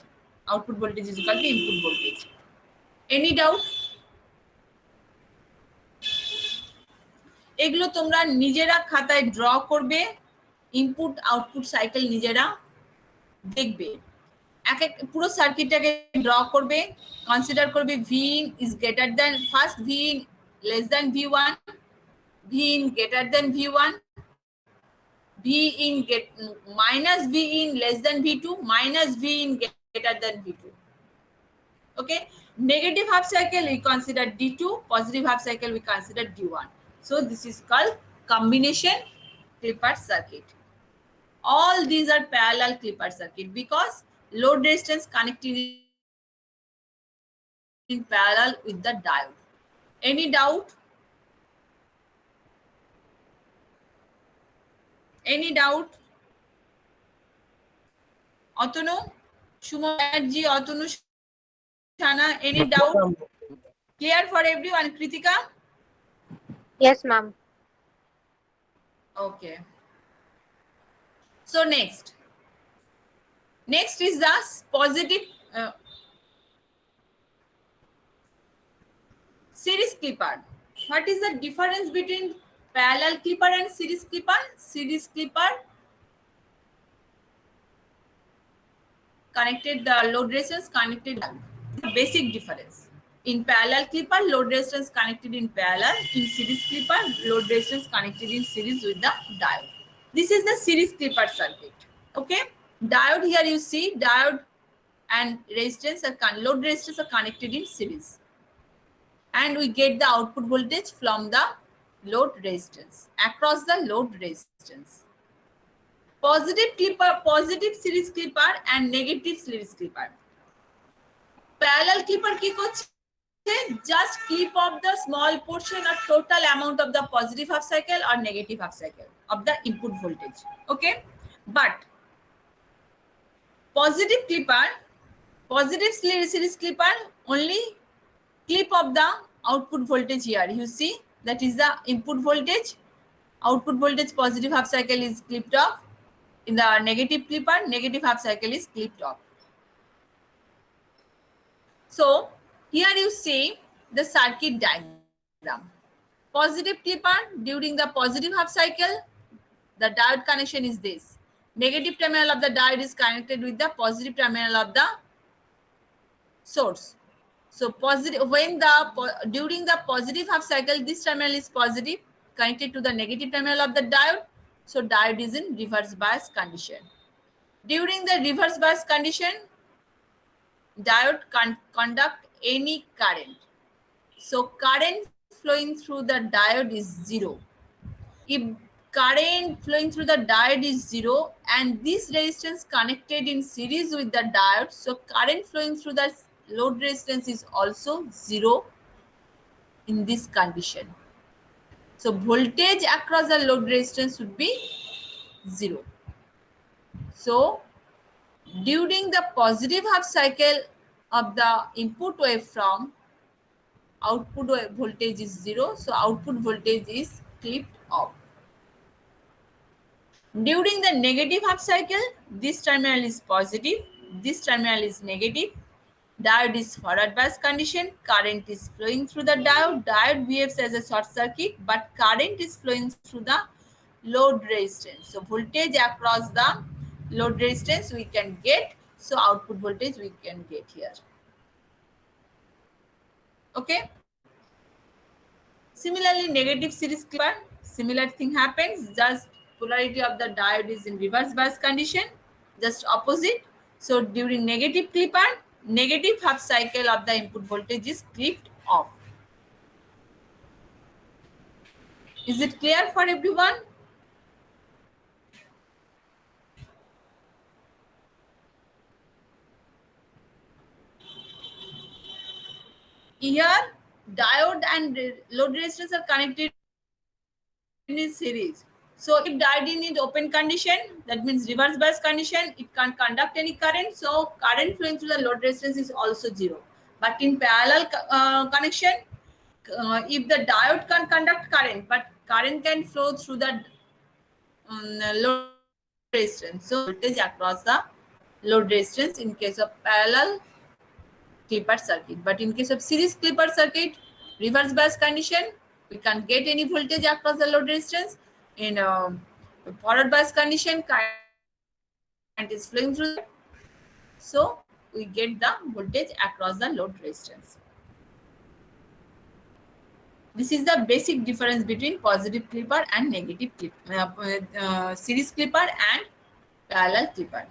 Output voltage is equal to input voltage. Any doubt? এগুলো তোমরা নিজেরা খাতায় draw করবে, input output cycle নিজেরা দেখবে, এক এক পুরো সার্কিটটাকে ড্র করবে, কনসিডার করবে V in is greater than, first V in less than V1, V in greater than V1, V in minus V in less than ভি2, minus V in greater than ভি2. Okay, negative half cycle we consider D2, positive half cycle we consider D1. So this is called combination clipper circuit. All these are parallel clipper circuit because load resistance connected in parallel with the diode. Any doubt? Any doubt? Atanu, Shumaji, Atanu, Shana, any doubt? Clear for everyone, Kritika? Yes, ma'am. Okay. So next is the positive series clipper. What is the difference between parallel clipper and series clipper? Series clipper connected the load resistance connected. The basic difference. In parallel clipper, load resistance connected in parallel. In series clipper, load resistance connected in series with the diode. This is the series clipper circuit. Okay, diode here you see diode and resistance are load resistance are connected in series, and we get the output voltage from the load resistance across the load resistance. Positive clipper, positive series clipper and negative series clipper. Parallel clipper ki korche? Just clip off the small portion or total amount of the positive half cycle or negative half cycle of the input voltage. Okay, but positive clipper, positive series clipper only clip of the output voltage here. You see that is the input voltage. Output voltage positive half cycle is clipped off. In the negative clipper, negative half cycle is clipped off. So here you see the circuit diagram. Positive clipper, during the positive half cycle, the diode connection is this. Negative terminal of the diode is connected with the positive terminal of the source. So positive, when the during the positive half cycle, this terminal is positive connected to the negative terminal of the diode. So diode is in reverse bias condition. During the reverse bias condition, diode can't conduct any current. So current flowing through the diode is zero. If current flowing through the diode is zero and this resistance connected in series with the diode, so current flowing through the load resistance is also zero in this condition. So voltage across the load resistance would be zero. So during the positive half cycle of the input waveform, output voltage is zero, so output voltage is clipped off. During the negative half cycle, this terminal is positive, this terminal is negative. Diode is forward bias condition, current is flowing through the diode. Diode behaves as a short circuit, but current is flowing through the load resistance. So voltage across the load resistance we can get, so output voltage we can get here. Okay. Similarly, negative series clipper, similar thing happens, just polarity of the diode is in reverse bias condition, just opposite. So during negative clipper, negative half cycle of the input voltage is clipped off. Is it clear for everyone? Here, diode and load resistance are connected in series. So if diode is in open condition, that means reverse bias condition, it can't conduct any current. So current flowing through the load resistance is also zero. But in parallel connection, if the diode can't conduct current, but current can flow through the load resistance. So voltage across the load resistance in case of parallel clipper circuit. But in case of series clipper circuit, reverse bias condition, we can't get any voltage across the load resistance. In forward bias condition, current is flowing through there. So we get the voltage across the load resistance. This is the basic difference between positive clipper and negative clipper, series clipper and parallel clipper.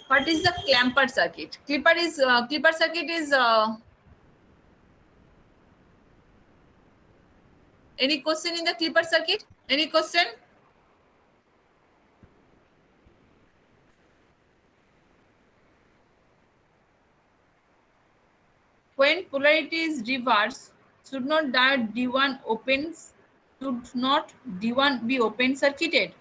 What is the clamper circuit? Clipper circuit is any question in the clipper circuit? Any question? When polarity is reversed, should not diode D1 opens? Should not D1 be open circuited?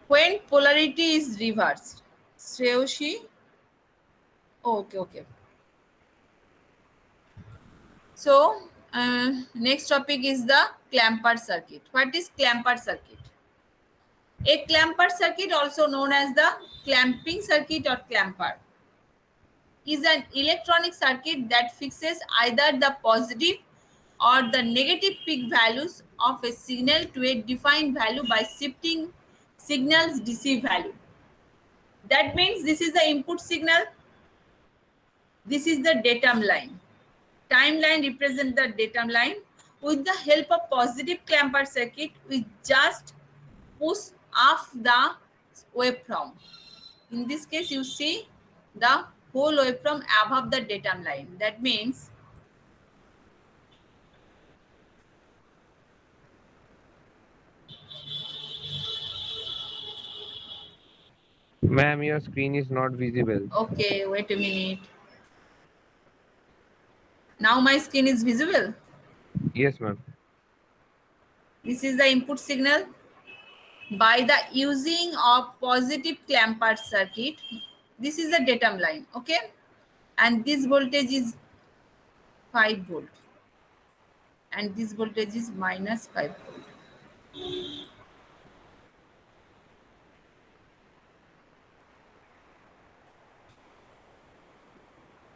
When polarity is reversed, Shreyoshi. Oh, okay. So next topic is the clamper circuit. What is clamper circuit? A clamper circuit, also known as the clamping circuit or clamper, is an electronic circuit that fixes either the positive or the negative peak values of a signal to a defined value by shifting signal's DC value. That means this is the input signal, this is the datum line. Timeline represents the datum line. With the help of positive clamper circuit, we just push off the waveform. In this case, you see the whole waveform above the datum line. That means Ma'am, your screen is not visible. okay, wait a minute. Now my screen is visible. Yes, ma'am. This is the input signal. By the using of positive clamper circuit, this is the datum line, okay? And this voltage is 5 volt. And this voltage is minus 5 volt.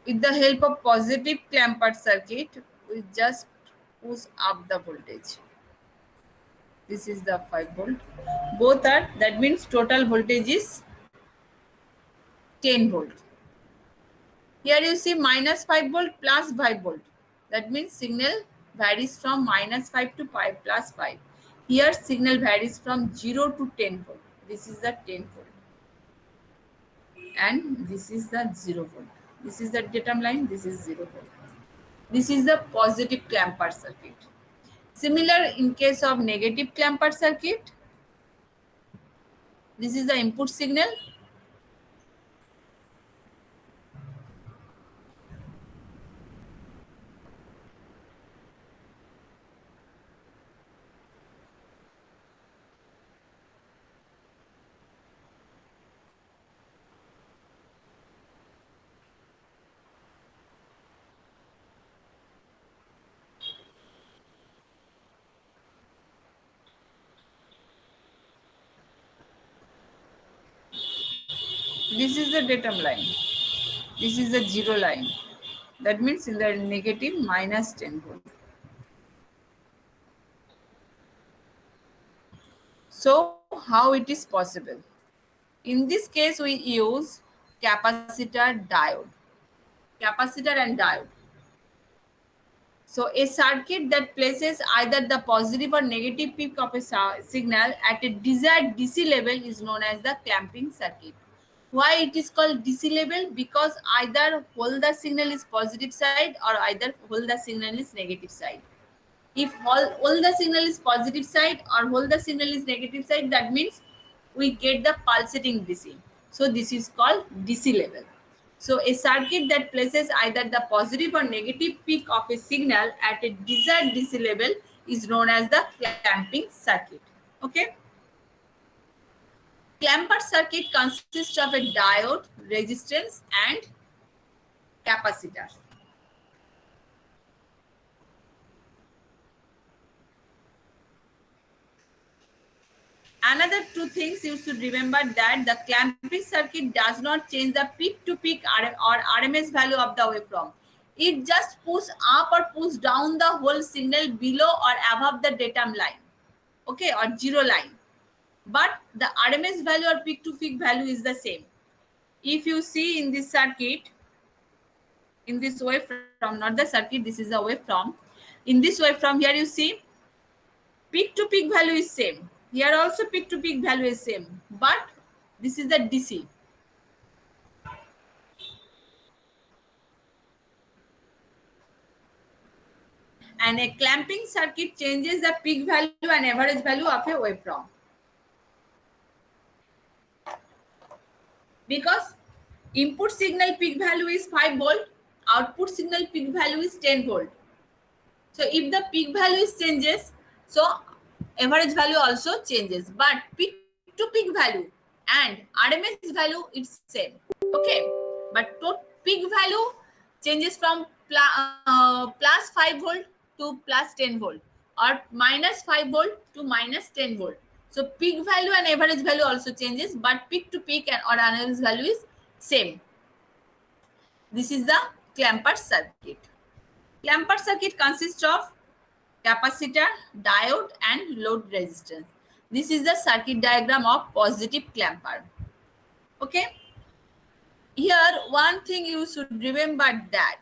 With the help of positive clamper circuit, we just push up the voltage. This is the 5 volt. Both are, that means total voltage is 10 volt. Here you see minus 5 volt plus 5 volt. That means signal varies from minus 5 to 5 plus 5. Here signal varies from 0 to 10 volt. This is the 10 volt. And this is the 0 volt. This is the datum line. This is 0 volt. This is the positive clamper circuit. Similar in case of negative clamper circuit. This is the input signal. This is the datum line. This is the 0 line. That means in the negative minus 10 volt. So how it is possible? In this case, we use capacitor diode. Capacitor and diode. So a circuit that places either the positive or negative peak of a signal at a desired DC level is known as the clamping circuit. Why it is called DC level? Because either whole the signal is positive side or either whole the signal is negative side. If all the signal is positive side or whole the signal is negative side, that means we get the pulsating DC. So this is called DC level. So a circuit that places either the positive or negative peak of a signal at a desired DC level is known as the clamping circuit. Okay. Clamper circuit consists of a diode, resistance and capacitor. Another two things you should remember, that the clamping circuit does not change the peak to peak or RMS value of the waveform. It just push up or push down the whole signal below or above the datum line, okay, or zero line. But the RMS value or peak to peak value is the same. If you see in this circuit, in this waveform, not the circuit, this is a waveform. In this waveform here you see peak to peak value is same. Here also peak to peak value is same, but this is the DC. And a clamping circuit changes the peak value and average value of a waveform. Because input signal peak value is 5 volt, output signal peak value is 10 volt. So if the peak value changes, so average value also changes, but peak to peak value and RMS value is same, okay. But peak value changes from plus 5 volt to plus 10 volt, or minus 5 volt to minus 10 volt. So peak value and average value also changes, but peak to peak and or RMS value is same. This is the clamper circuit. Clamper circuit consists of capacitor, diode and load resistance. This is the circuit diagram of positive clamper. Okay. Here one thing you should remember, that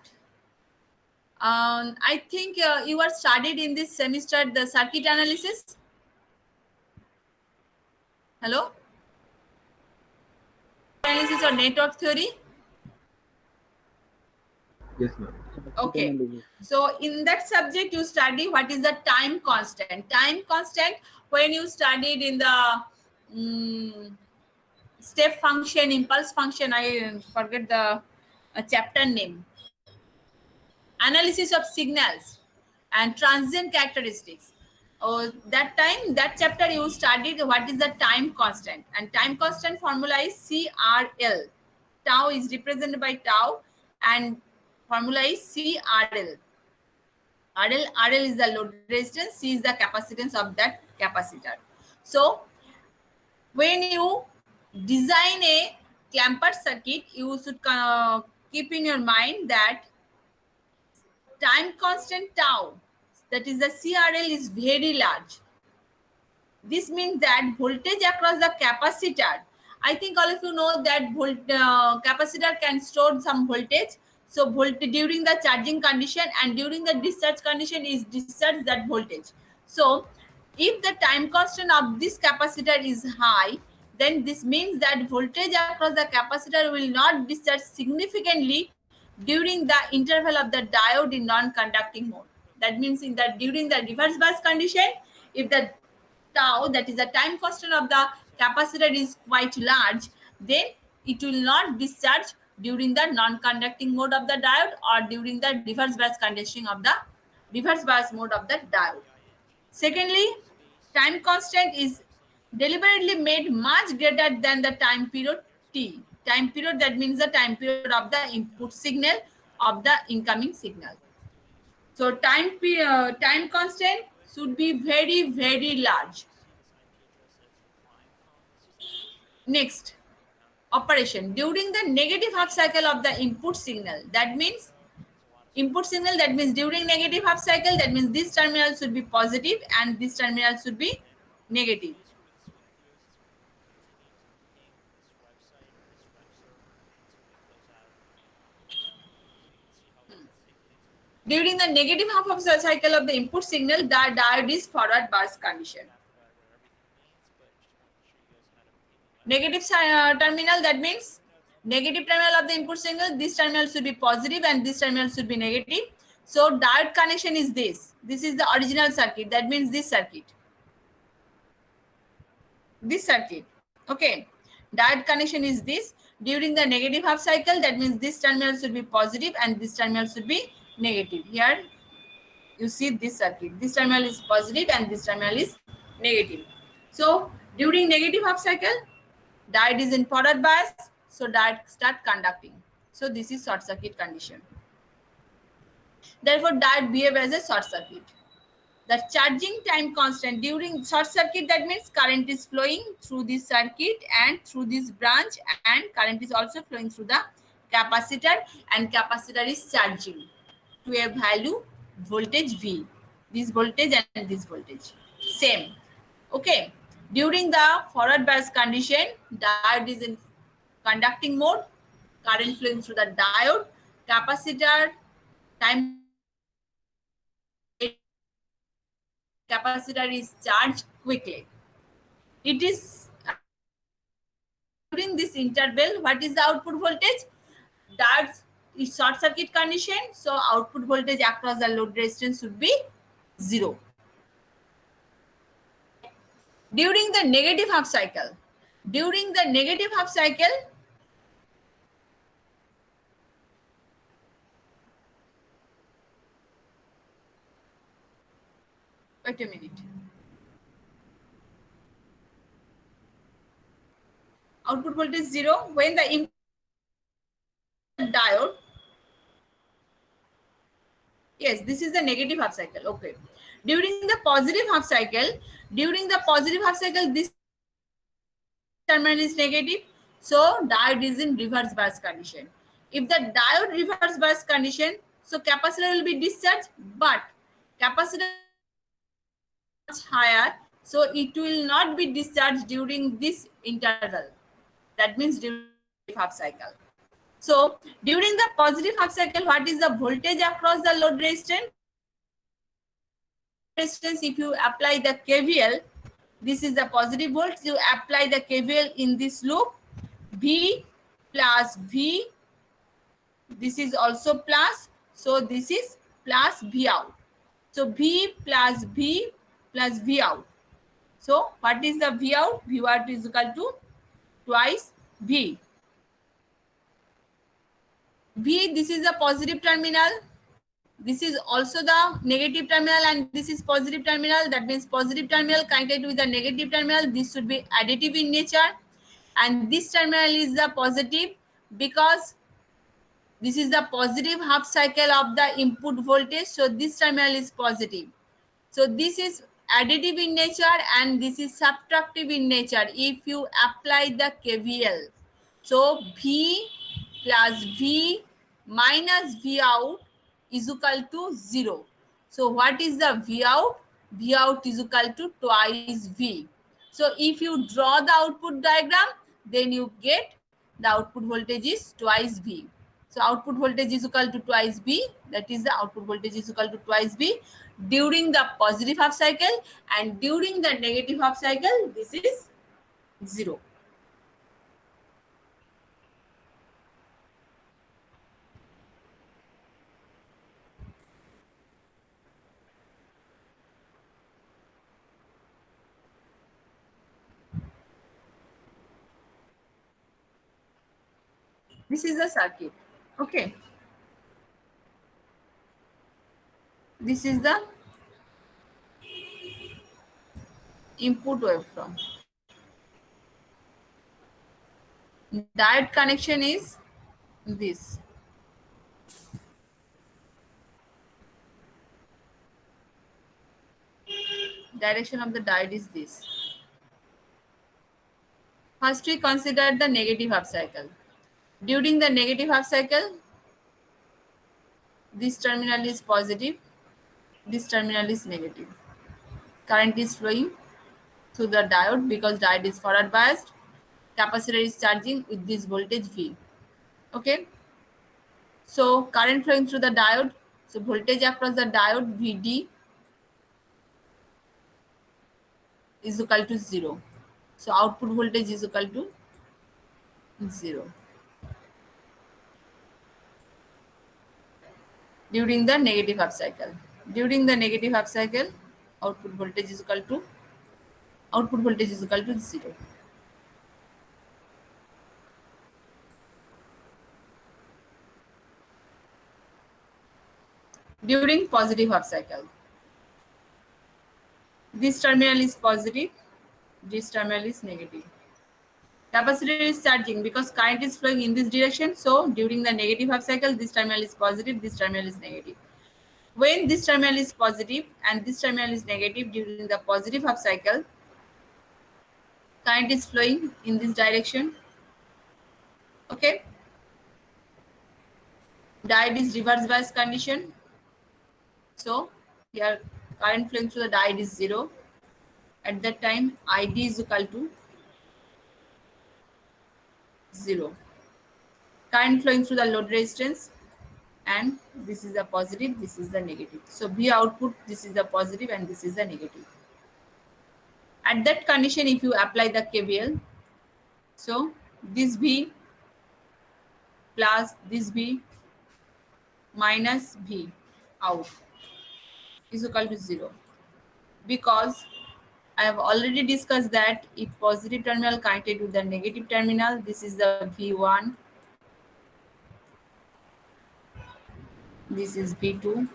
I think you are studied in this semester the circuit analysis. Hello? Analysis or network theory? Yes, ma'am. Okay. So in that subject you study what is the time constant. Time constant, when you studied in the step function, impulse function, I forget the chapter name. Analysis of signals and transient characteristics. That time, that chapter you studied what is the time constant, and time constant formula is CRL. Tau is represented by tau and formula is CRL. RL is the load resistance, C is the capacitance of that capacitor. So when you design a clamper circuit, you should keep in your mind that time constant tau, that is the CRL, is very large. This means that voltage across the capacitor, I think all of you know that capacitor can store some voltage. So voltage during the charging condition and during the discharge condition is discharge that voltage. So if the time constant of this capacitor is high, then this means that voltage across the capacitor will not discharge significantly during the interval of the diode in non-conducting mode. That means during the reverse bias condition, if the tau, that is the time constant of the capacitor, is quite large, then it will not discharge during the non-conducting mode of the diode or during the reverse bias condition of the reverse bias mode of the diode. Secondly, time constant is deliberately made much greater than the time period T. Time period, that means the time period of the input signal of the incoming signal. So time constant should be very, very large. Next, operation. During the negative half cycle of the input signal, that means during negative half cycle, that means this terminal should be positive and this terminal should be negative. During the negative half of the cycle of the input signal, the diode is forward bias condition. Negative terminal, that means negative terminal of the input signal, this terminal should be positive and this terminal should be negative. So diode connection is this. This is the original circuit. That means this circuit. This circuit. Okay. Diode connection is this. During the negative half cycle, that means this terminal should be positive and this terminal should be negative. Here you see this circuit. This terminal is positive and this terminal is negative. So during negative half cycle, diode is in forward bias, so diode start conducting. So this is short circuit condition. Therefore, diode behave as a short circuit. The charging time constant during short circuit, that means current is flowing through this circuit and through this branch, and current is also flowing through the capacitor, and capacitor is charging to a value voltage V. This voltage and this voltage same. Okay. During the forward bias condition, diode is in conducting mode, current flowing through the diode, capacitor time, capacitor is charged quickly. It is during this interval, what is the output voltage? Diode is short circuit condition, so output voltage across the load resistance should be 0. During the negative half cycle, during the negative half cycle, wait a minute. Output voltage 0 when the input diode. Yes, this is the negative half cycle. Okay. During the positive half cycle, this terminal is negative, so diode is in reverse bias condition. If the diode reverse bias condition, so capacitor will be discharged, but capacitor much higher, so it will not be discharged during this interval. That means during half cycle. So during the positive half cycle, what is the voltage across the load resistance? If you apply the KVL, this is the positive volt. You apply the KVL in this loop, V plus V. This is also plus, so this is plus V out. So V plus V plus V out. So what is the V out? V out is equal to twice V. V, this is the positive terminal. This is also the negative terminal, and this is positive terminal. That means positive terminal connected with the negative terminal. This should be additive in nature. And this terminal is the positive because this is the positive half cycle of the input voltage. So this terminal is positive. So this is additive in nature and this is subtractive in nature if you apply the KVL. So V plus V minus V out is equal to 0. So what is the V out? V out is equal to twice V. So if you draw the output diagram, then you get the output voltage is twice V. So output voltage is equal to twice V. That is the output voltage is equal to twice V during the positive half cycle, and during the negative half cycle, this is 0. This is the circuit. Okay. This is the input waveform. Diode connection is this. Direction of the diode is this. First, we consider the negative half cycle. During the negative half cycle, this terminal is positive, this terminal is negative. Current is flowing through the diode because diode is forward biased. Capacitor is charging with this voltage V. Okay. So current flowing through the diode. So voltage across the diode VD is equal to 0. So output voltage is equal to 0. During the negative half cycle. During the negative half cycle, output voltage is equal to 0. During positive half cycle, this terminal is positive, this terminal is negative. Capacitor is charging because current is flowing in this direction. So during the negative half cycle, this terminal is positive, this terminal is negative. When this terminal is positive and this terminal is negative during the positive half cycle, current is flowing in this direction. Okay. Diode is reverse bias condition. So here current flowing through the diode is 0. At that time, ID is equal to 0. Current flowing through the load resistance, and this is the positive, this is the negative. So V output, this is the positive and this is the negative. At that condition, if you apply the KVL, so this V plus this V minus V out is equal to 0, because I have already discussed that if positive terminal connected with the negative terminal, this is the V1, this is V2,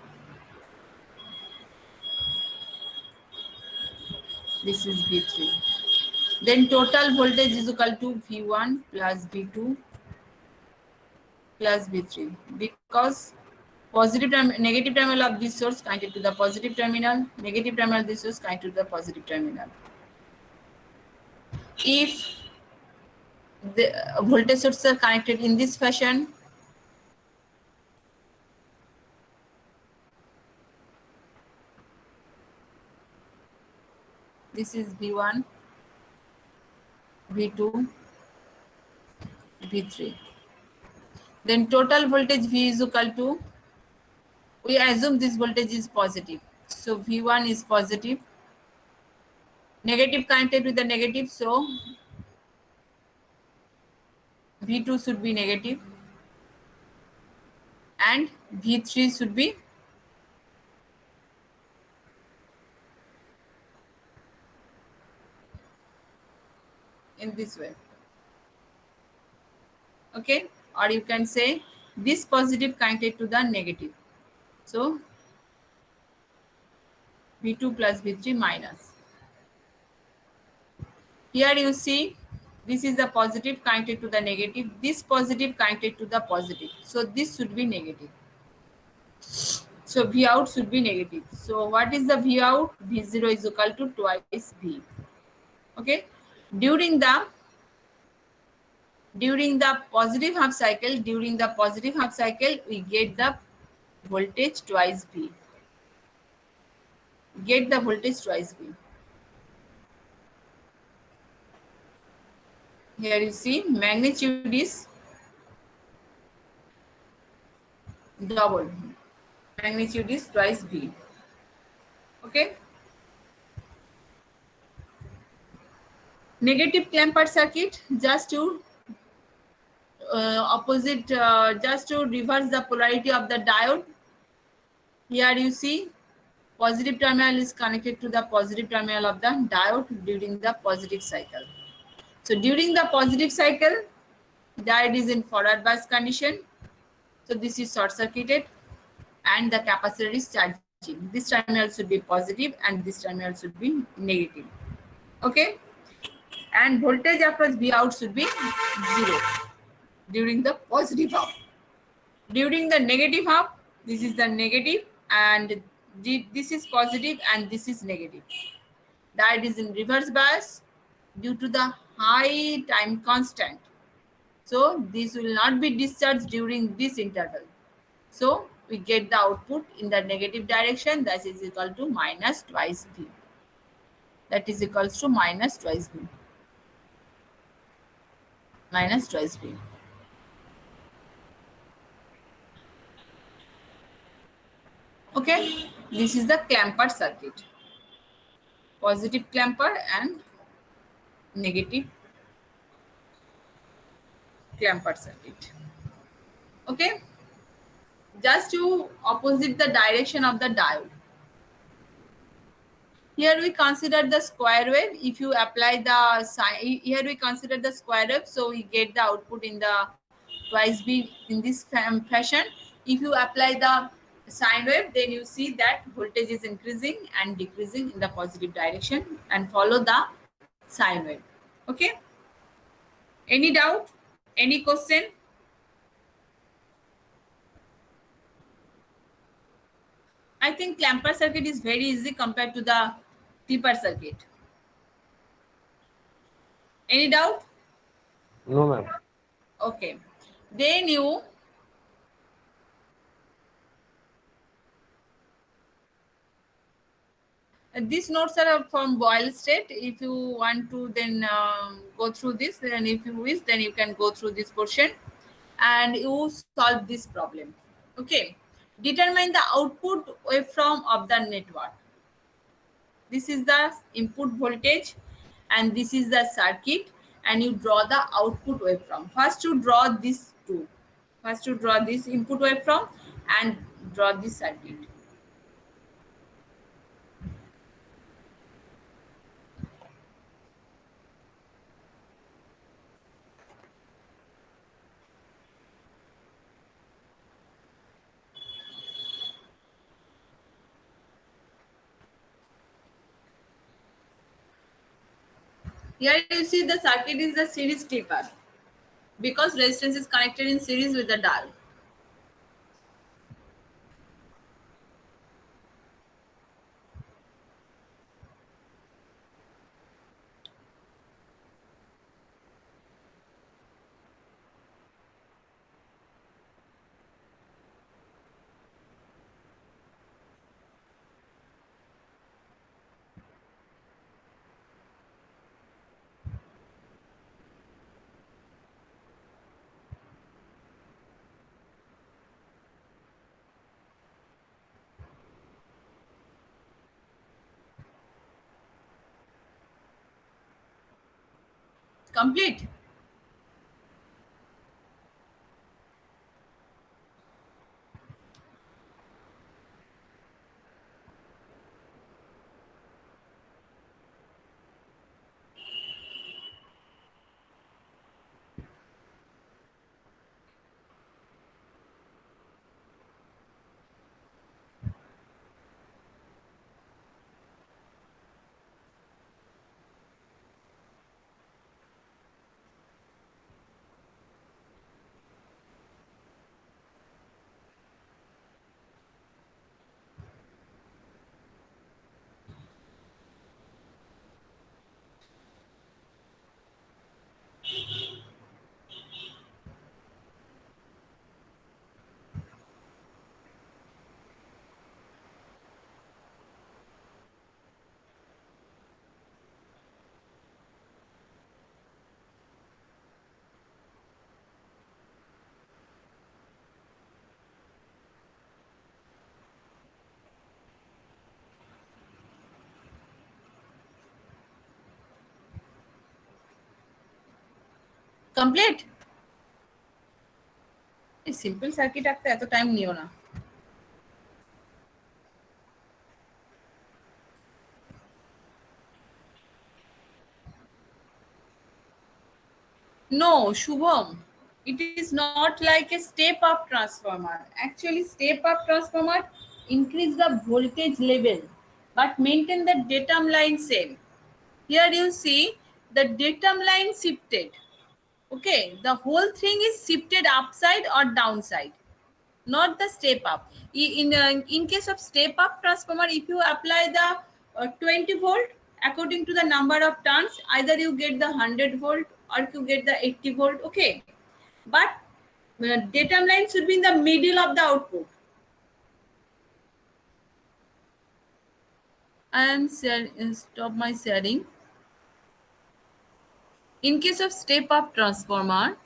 this is V3. Then total voltage is equal to V1 plus V2 plus V3, because negative terminal of this source connected to the positive terminal, negative terminal of this source connected to the positive terminal. If the voltage sources are connected in this fashion, this is V1, V2, V3. Then total voltage V is equal to, we assume this voltage is positive. So V1 is positive, negative connected with the negative, so V2 should be negative and V3 should be in this way. Okay, or you can say this positive connected to the negative. So V2 plus V3 minus. Here you see this is the positive connected to the negative, this positive connected to the positive. So this should be negative. So V out should be negative. So what is the V out? V0 is equal to twice V. Okay. During the positive half cycle, we get the voltage twice V. Get the voltage twice V. Here you see magnitude is double. Magnitude is twice V. Okay. Negative clamper circuit, just to just to reverse the polarity of the diode. Here you see positive terminal is connected to the positive terminal of the diode during the positive cycle. So during the positive cycle, diode is in forward bias condition. So this is short circuited and the capacitor is charging. This terminal should be positive and this terminal should be negative. Okay. And voltage across V out should be 0 during the positive half. During the negative half, this is the negative and this is positive and this is negative. Diode is in reverse bias due to the high time constant. So this will not be discharged during this interval. So we get the output in the negative direction, that is equal to minus twice V. That is equals to minus twice V. Minus twice V. Okay, this is the clamper circuit. Positive clamper and negative clamper circuit. Okay, just to opposite the direction of the diode. Here we consider the square wave. If you apply the sign, here we consider the square wave, so we get the output in the twice V in this fashion. If you apply the sine wave, then you see that voltage is increasing and decreasing in the positive direction, and follow the sine wave. Okay. Any doubt? Any question? I think clamper circuit is very easy compared to the clipper circuit. Any doubt? No, ma'am. Okay. Then you these notes are from Boyle State. If you want to then go through this, and if you wish, then you can go through this portion and you solve this problem. Okay. Determine the output waveform of the network. This is the input voltage and this is the circuit, and you draw the output waveform. First you draw these two. First you draw this input waveform and draw this circuit. Here you see the circuit is the series clipper because resistance is connected in series with the dial. Complete. Complete. এই simple circuit আঁকতে এত time নিও না। No, Shubham, it is not like a step-up transformer. Actually, step-up transformer increase the voltage level but maintain the datum line same. Here you see the datum line shifted. Okay, the whole thing is shifted upside or downside, not the step up. In case of step up transformer, if you apply the 20 volt according to the number of turns, either you get the 100 volt or you get the 80 volt. Okay, but datum line should be in the middle of the output. I am stop my sharing. In case of step up transformer,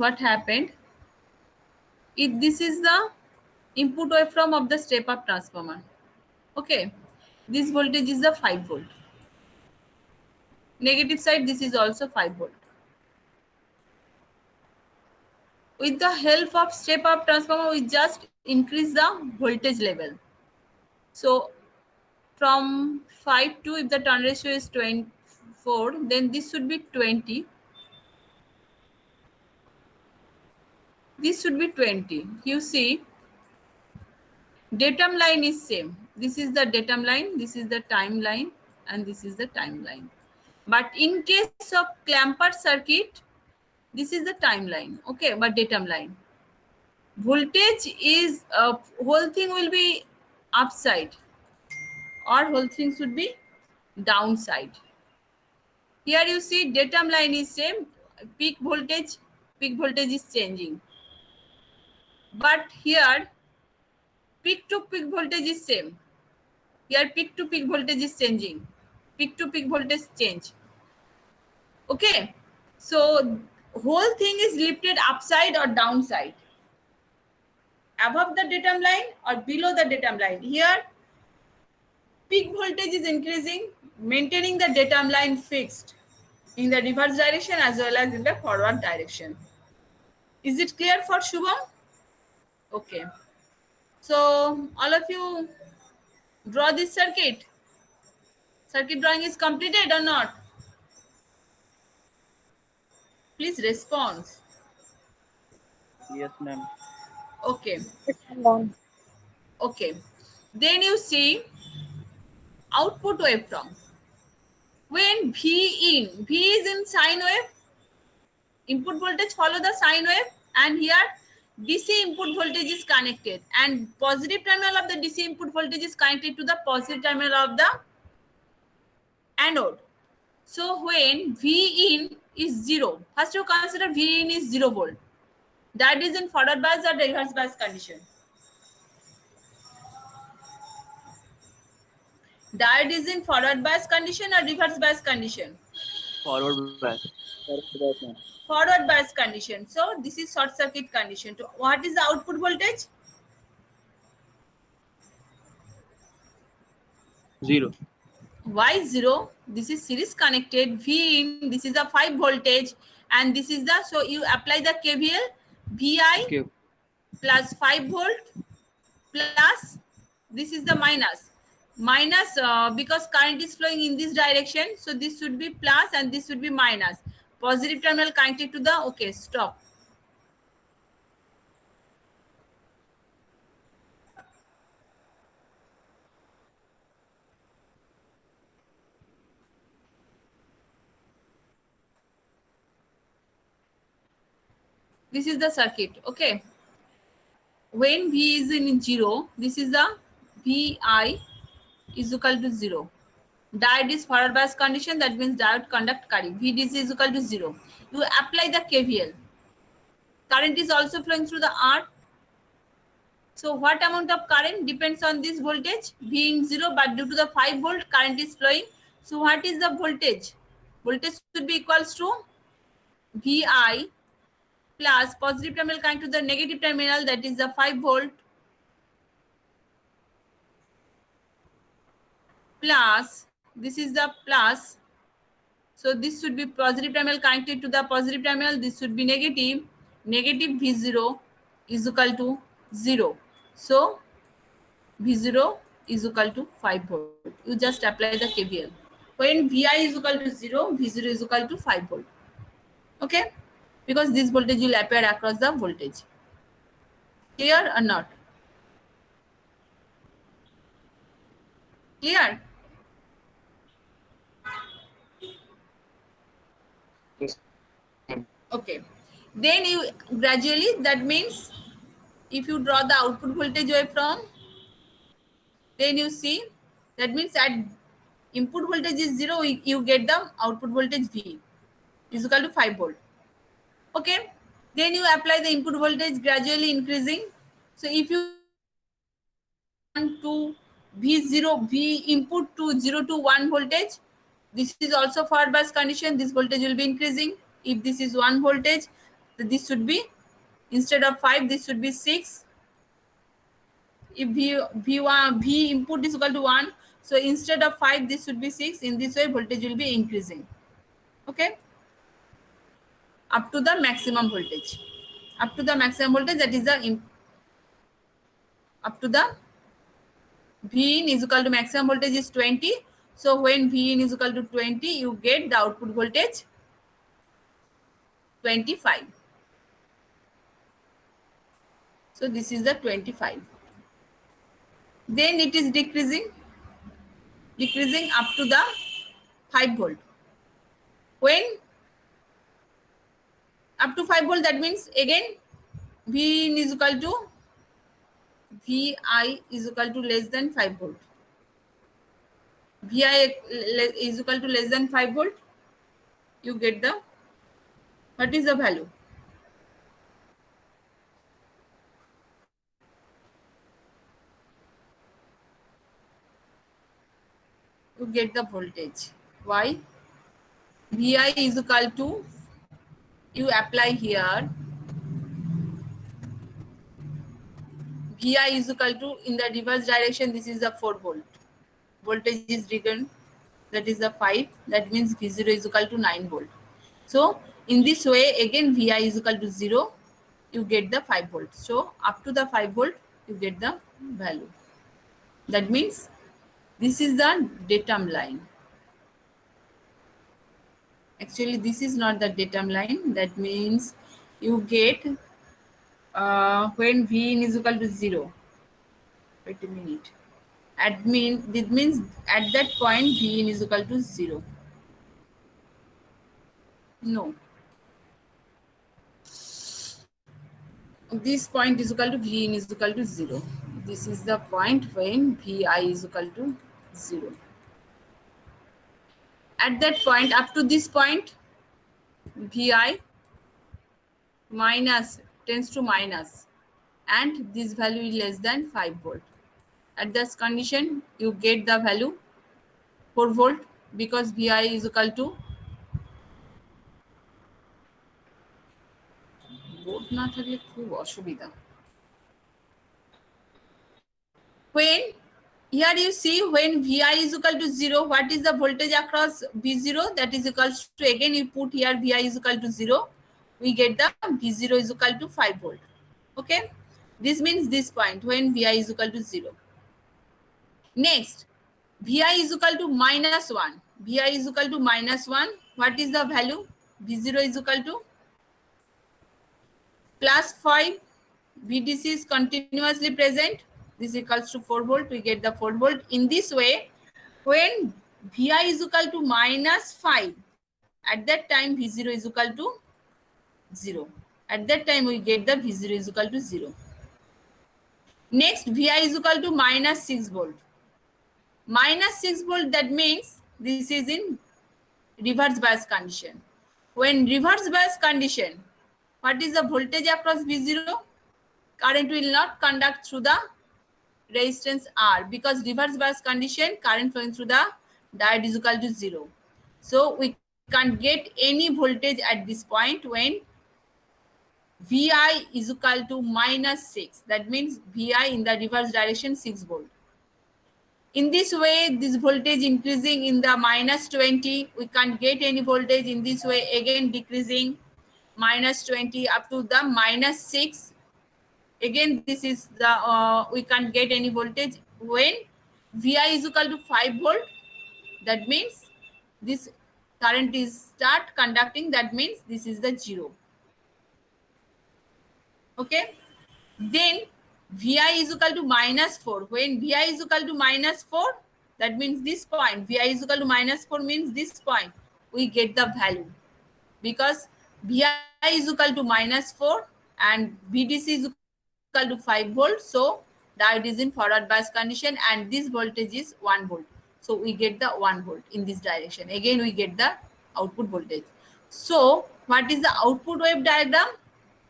what happened? This is the input waveform of the step up transformer. Okay, this voltage is the 5 volt. Negative side, this is also 5 volt. With the help of step up transformer, we just increase the voltage level. So from 5 to, if the turn ratio is 24, then this should be 20. This should be 20. You see, datum line is same. This is the datum line, this is the timeline, and this is the timeline. But in case of clamper circuit, this is the timeline, okay, but datum line. voltage is whole thing will be upside or whole thing should be downside. Here you see datum line is same, peak voltage is changing, but here peak to peak voltage is same. Here peak to peak voltage is changing, peak to peak voltage change. Okay, so whole thing is lifted upside or downside, above the datum line or below the datum line. Here peak voltage is increasing, maintaining the datum line fixed in the reverse direction as well as in the forward direction. Is it clear for Shubham? Okay. So all of you draw this circuit. Circuit drawing is completed or not? Please respond. Yes, ma'am. Okay. Yes, ma'am. Okay. Then you see output waveform. When V is in sine wave, input voltage follow the sine wave, and here DC input voltage is connected, and positive terminal of the DC input voltage is connected to the positive terminal of the anode. So when V in is 0, first you consider V in is 0 volt. That is in forward bias or reverse bias condition. Diode is in forward bias condition or reverse bias condition? Forward bias. Forward bias, ma'am. Forward bias condition. So this is short circuit condition. So what is the output voltage? 0. Why 0? This is series connected. V in, this is a 5 voltage, and this is the, so you apply the KVL, VI Okay. plus 5 volt plus, this is the minus because current is flowing in this direction, so this should be plus and this should be minus. Positive terminal connected to the, okay, stop. This is the circuit. Okay, when V is in 0, this is the VI is equal to 0. Diode is forward bias condition, that means diode conduct current. VDC is equal to 0. You apply the KVL. Current is also flowing through the R. So what amount of current depends on this voltage? V in 0, but due to the 5 volt, current is flowing. So what is the voltage? Voltage should be equals to VI plus positive terminal connected to the negative terminal, that is the 5 volt, plus, this is the plus, so this should be positive terminal connected to the positive terminal, this should be negative V0 is equal to 0. So V0 is equal to 5 volt. You just apply the KVL. When VI is equal to 0, V0 is equal to 5 volt. Okay, because this voltage will appear across the voltage. Clear or not? Clear? Yes. Okay. Then you gradually, that means if you draw the output voltage waveform, then you see, that means at input voltage is 0, you get the output voltage V is equal to 5 volt. Okay. Then you apply the input voltage gradually increasing. So if you want to V0, V input to 0 to 1 voltage, this is also forward bias condition. This voltage will be increasing. If this is 1 voltage, this should be, instead of 5, this should be 6. If V input is equal to 1, so instead of 5, this should be 6. In this way, voltage will be increasing. Okay, up to the maximum voltage. Up to the maximum voltage, that is the up to the V in is equal to maximum voltage is 20. So when V in is equal to 20, you get the output voltage 25. So this is the 25. Then it is decreasing up to the 5 volt. When up to 5 volt, that means again V in is equal to Vi is equal to less than 5 volt. Vi is equal to less than 5 volt. You get the, what is the value? You get the voltage. Why? Vi is equal to, you apply here, Vi is equal to, in the reverse direction, this is the 4 volt. Voltage is given, that is the 5. That means V0 is equal to 9 volt. So in this way, again Vi is equal to 0. You get the 5 volt. So up to the 5 volt, you get the value. That means this is the datum line. Actually, this is not the datum line. That means you get when V in is equal to 0. Wait a minute. It means at that point V in is equal to 0. No. This point is equal to V in is equal to 0. This is the point when Vi is equal to 0. At that point, up to this point, Vi minus tends to minus, and this value is less than 5 volt. At this condition, you get the value 4 volt because Vi is equal to, board না থাকলে খুব অসুবিধা। When here you see, when Vi is equal to 0, what is the voltage across V0? That is equals to, again you put here Vi is equal to 0. We get the V0 is equal to 5 volt. Okay, this means this point when Vi is equal to 0. Next, Vi is equal to minus 1. Vi is equal to minus 1. What is the value? V0 is equal to plus 5. VDC is continuously present. This equals to 4 volt. We get the 4 volt. In this way, when Vi is equal to minus 5, at that time V0 is equal to 0. At that time we get the V0 is equal to 0. Next, Vi is equal to minus 6 volt. Minus 6 volt, that means this is in reverse bias condition. When reverse bias condition, what is the voltage across V0? Current will not conduct through the resistance R, because reverse bias condition, current flowing through the diode is equal to 0. So we can't get any voltage at this point when Vi is equal to minus 6. That means Vi in the reverse direction 6 volt. In this way, this voltage increasing in the minus 20. We can't get any voltage. In this way, again decreasing minus 20 up to the minus 6. Again, this is the we can't get any voltage. When Vi is equal to 5 volt, that means this current is start conducting. That means this is the 0. Okay, then Vi is equal to minus 4. When Vi is equal to minus 4, that means this point. Vi is equal to minus 4 means this point. We get the value because Vi is equal to minus 4 and VDC is equal to 5 volt. So diode is in forward bias condition and this voltage is 1 volt. So we get the 1 volt in this direction. Again, we get the output voltage. So what is the output wave diagram?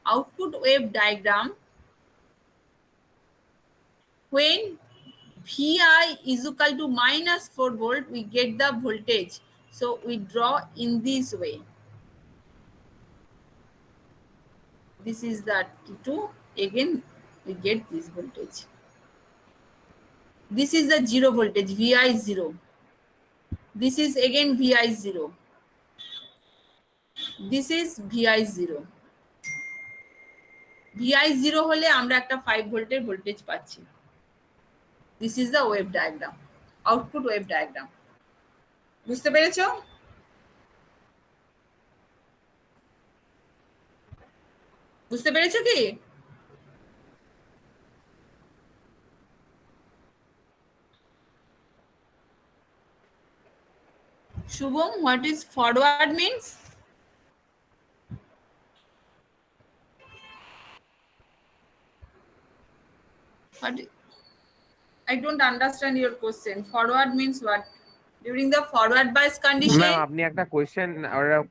Output wave diagram, when Vi is equal to minus 4 volt, we get the voltage. So we draw in this way. This is the T2. Again, we get this voltage. This is the 0 voltage, Vi 0. This is again Vi 0. This is Vi 0. Vi 0 হলে আমরা একটা 5 ভোল্টের voltage পাচ্ছি। This is the wave diagram, output wave diagram. বুঝতে পেরেছো? বুঝতে পেরেছো কি? Shubham, what is forward means? But I don't understand your question. Forward means what? During the forward bias ma'am condition? আপনি একটা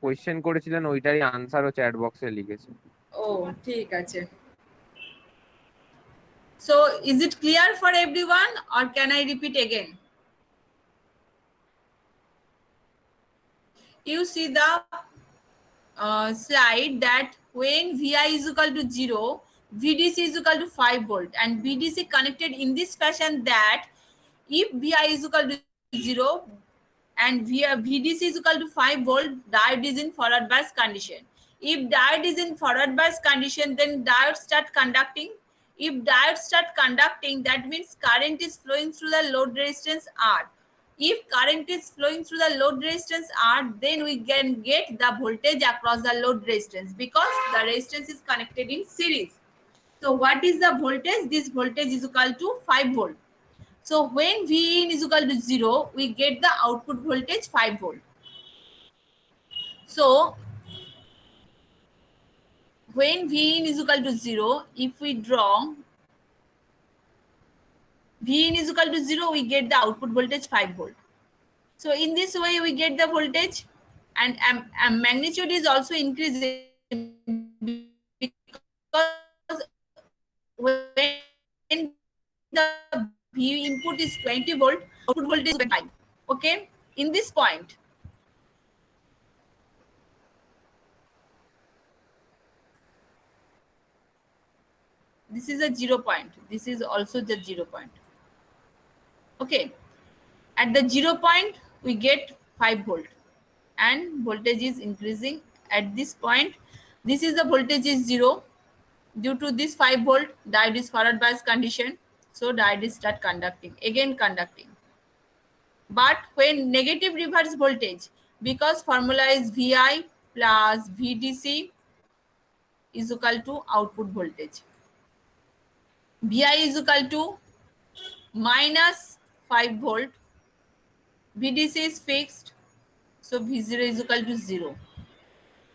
কোয়েশ্চেন করেছিলেন, ওইটারই আনসারও চ্যাট বক্সে লিখেছে। Oh, ঠিক আছে. So is it clear for everyone or can I repeat again? You see the slide that when Vi is equal to 0, VDC is equal to 5 volt and VDC connected in this fashion that if Vi is equal to 0 and VDC is equal to 5 volt, diode is in forward bias condition. If diode is in forward bias condition, then diode start conducting. If diode start conducting, that means current is flowing through the load resistance R. If current is flowing through the load resistance R, then we can get the voltage across the load resistance because the resistance is connected in series. So what is the voltage? This voltage is equal to 5 volt. So when Vin is equal to 0, we get the output voltage 5 volt. So when Vin is equal to 0, if we draw Vin is equal to 0, we get the output voltage 5 volt. So in this way, we get the voltage and magnitude is also increasing because when the V input is 20 volt, output voltage is 5. Okay, in this point, this is a 0 point. This is also the 0 point. Okay, at the 0 point, we get 5 volt and voltage is increasing. At this point, this is the voltage is 0. Due to this 5 volt, diode is forward bias condition. So diode is start conducting, again conducting. But when negative reverse voltage, because formula is Vi plus VDC is equal to output voltage. Vi is equal to minus 5 volt. VDC is fixed. So V0 is equal to 0.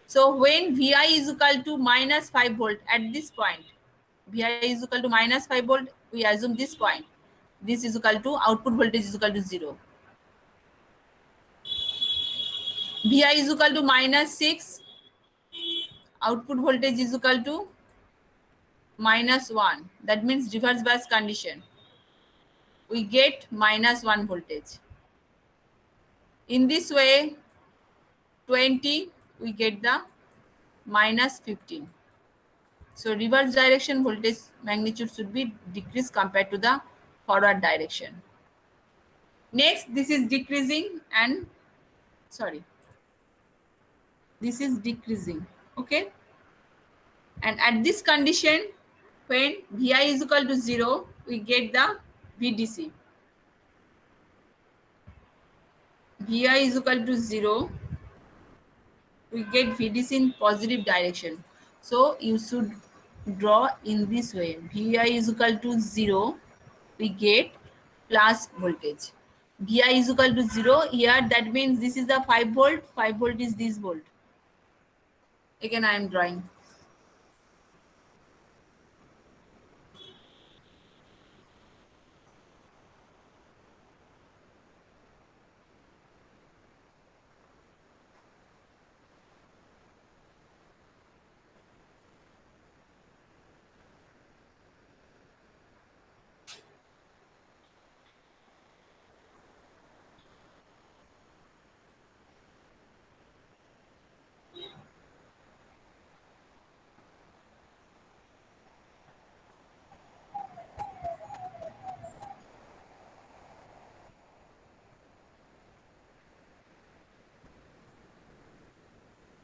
So when Vi is equal to minus 5 volt at this point, Vi is equal to minus 5 volt, we assume this point. This is equal to output voltage is equal to 0. Vi is equal to minus 6. Output voltage is equal to minus 1. That means reverse bias condition. We get minus 1 voltage. In this way, 20, we get the minus 15. So reverse direction voltage magnitude should be decreased compared to the forward direction. Next, this is decreasing and this is decreasing. Okay. And at this condition, when Vi is equal to 0, we get the VDC. Vi is equal to 0, we get VDC in positive direction. So you should draw in this way. Vi is equal to 0, we get plus voltage. Vi is equal to 0 here, that means this is the 5 volt, 5 volt is this volt. Again I am drawing.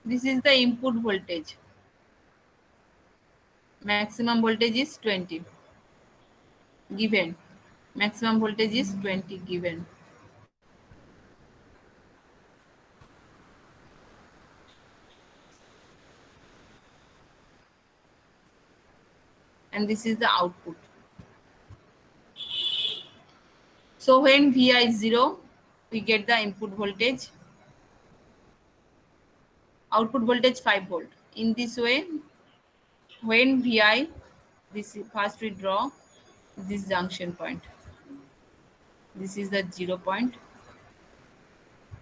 This is the input voltage. Maximum voltage is 20 given. Maximum voltage is 20 given. And this is the output. So when Vi is 0, we get the input voltage. Output voltage 5 volt. In this way, when Vi, this is first we draw. this junction point. This is the 0 point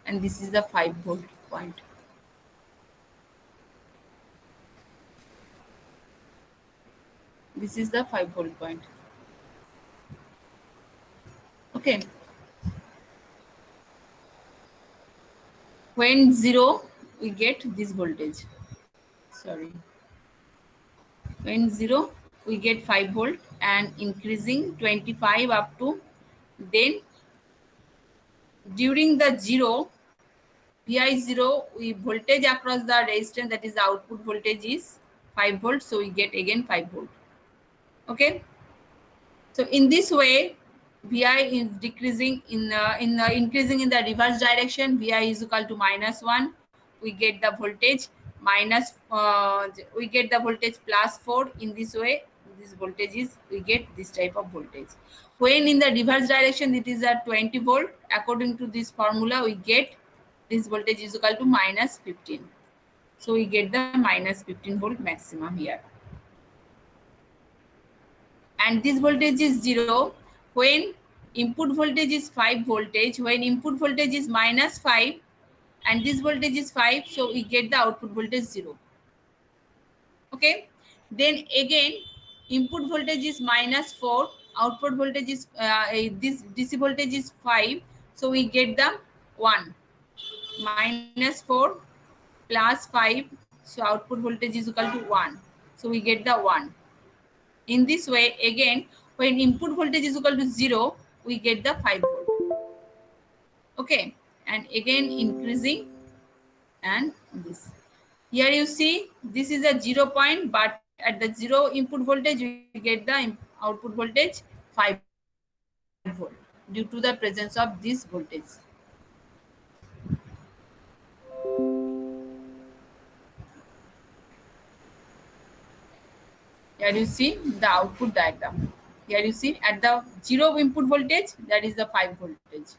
and this is the 5 volt point. This is the 5 volt point. Okay. When 0, we get this voltage. Sorry. When 0, we get 5 volt and increasing 25 up to, then during the 0, Vi 0, we voltage across the resistance, that is the output voltage is 5 volts, so we get again 5 volt. Okay. So in this way, Vi is decreasing increasing in the reverse direction. Vi is equal to -1. We get the voltage we get the voltage +4. In this way, this voltage is, we get this type of voltage. When in the reverse direction, it is a 20 volt. According to this formula, we get this voltage is equal to -15. So we get the -15 volt maximum here. And this voltage is 0 when input voltage is 5 voltage. When input voltage is -5 and this voltage is 5, so we get the output voltage 0. Okay. Then again, input voltage is -4, output voltage is this DC voltage is 5, so we get the 1. -4 plus 5, so output voltage is equal to 1, so we get the 1. In this way, again, when input voltage is equal to 0, we get the 5 volt. Okay, and again increasing, and this. Here you see, this is a 0 point, but at the 0 input voltage, we get the output voltage 5 volt due to the presence of this voltage. Here you see the output diagram. Here you see at the 0 input voltage, that is the 5 voltage.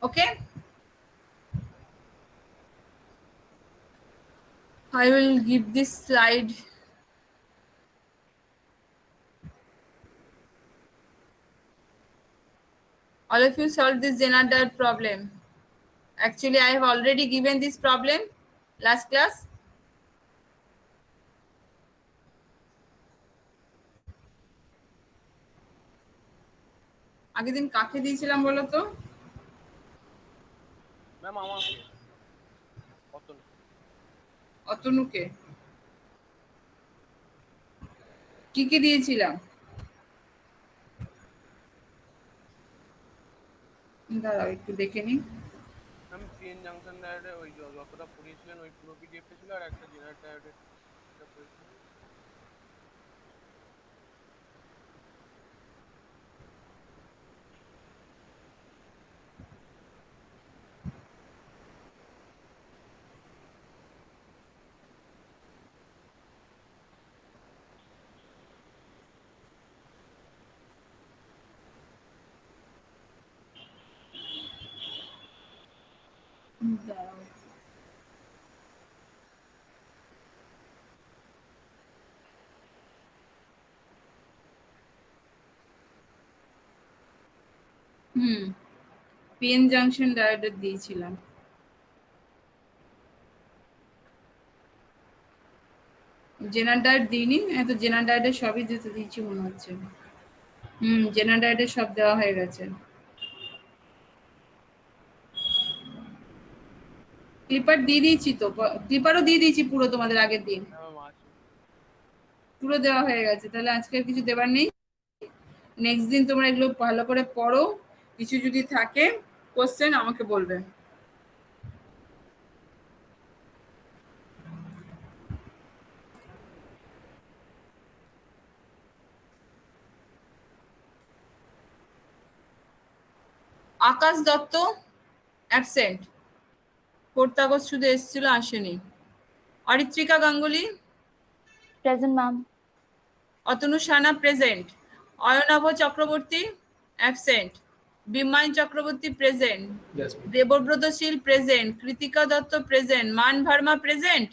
Okay. I will give this slide. All of you solve this Zener problem. Actually, I have already given this problem last class. আগের দিন কাকে দিয়েছিলাম বলো তো? Ma'am আমাকে অতনুকে। কি কি দিয়েছিলাম? দাঁড়াও একটু দেখে নিই। ম্যাম পিএন জাংশন ডায়োডে ওই যতটা পড়িয়েছিলেন ওই পুরো পিডিএফটা ছিল, আর একটা জেনারেল ডায়োডে এটা পড়িয়েছিলেন। দাঁড়াও। পিএন জাংশন ডায়োড দিয়েছিলাম। জেনার ডায়োড দিইনি, এত জেনার ডায়োডের সবই দিতে দিয়েছি মনে হচ্ছে। জেনার ডায়োডের সব দেওয়া হয়ে গেছে। ক্লিপার দিয়ে দিয়েছি তো, ক্লিপারও দিয়ে দিয়েছি পুরো তোমাদের আগের দিন, পুরো দেওয়া হয়ে গেছে। তাহলে আজকে আর কিছু দেবার নেই। নেক্সট দিন তোমরা এগুলো ভালো করে পড়ো, কিছু যদি থাকে কোশ্চেন আমাকে বলবে। আকাশ দত্ত অ্যাবসেন্ট, 4th আগস্ট শুধু এসেছিল, আসেনি। Aritrika Ganguly Present, ma'am. Atanu Sana present. Ayanabh Chakraborty absent. Biman Chakraborty present, Yes, ma'am. Debabrata Sil present, Kritika Dutta present, Maan Verma present,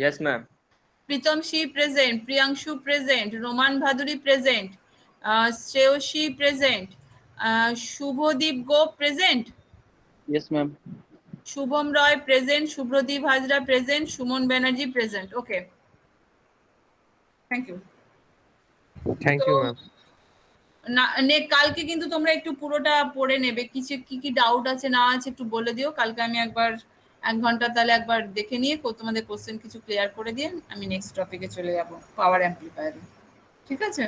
Yes, ma'am. Pritam C present, Priyanshu present, Roman Bhaduri present, Shreyasi present, Subhadip Gope present, Yes, ma'am. Shubham Roy present, Subhradip Hazra present, Suman Banerjee present. Okay, thank you. Thank you, ma'am. না কালকে কিন্তু তোমরা একটু পুরোটা পড়ে নেবে, কিছু কি কি ডাউট আছে না আছে একটু বলে দিও। কালকে আমি একবার 1 ঘন্টা তাহলে একবার দেখে নিয়ে তোমাদের কোশ্চেন কিছু ক্লিয়ার করে দিয়ে আমি নেক্সট টপিকে চলে যাব, পাওয়ার অ্যাম্প্লিফায়ারে। ঠিক আছে?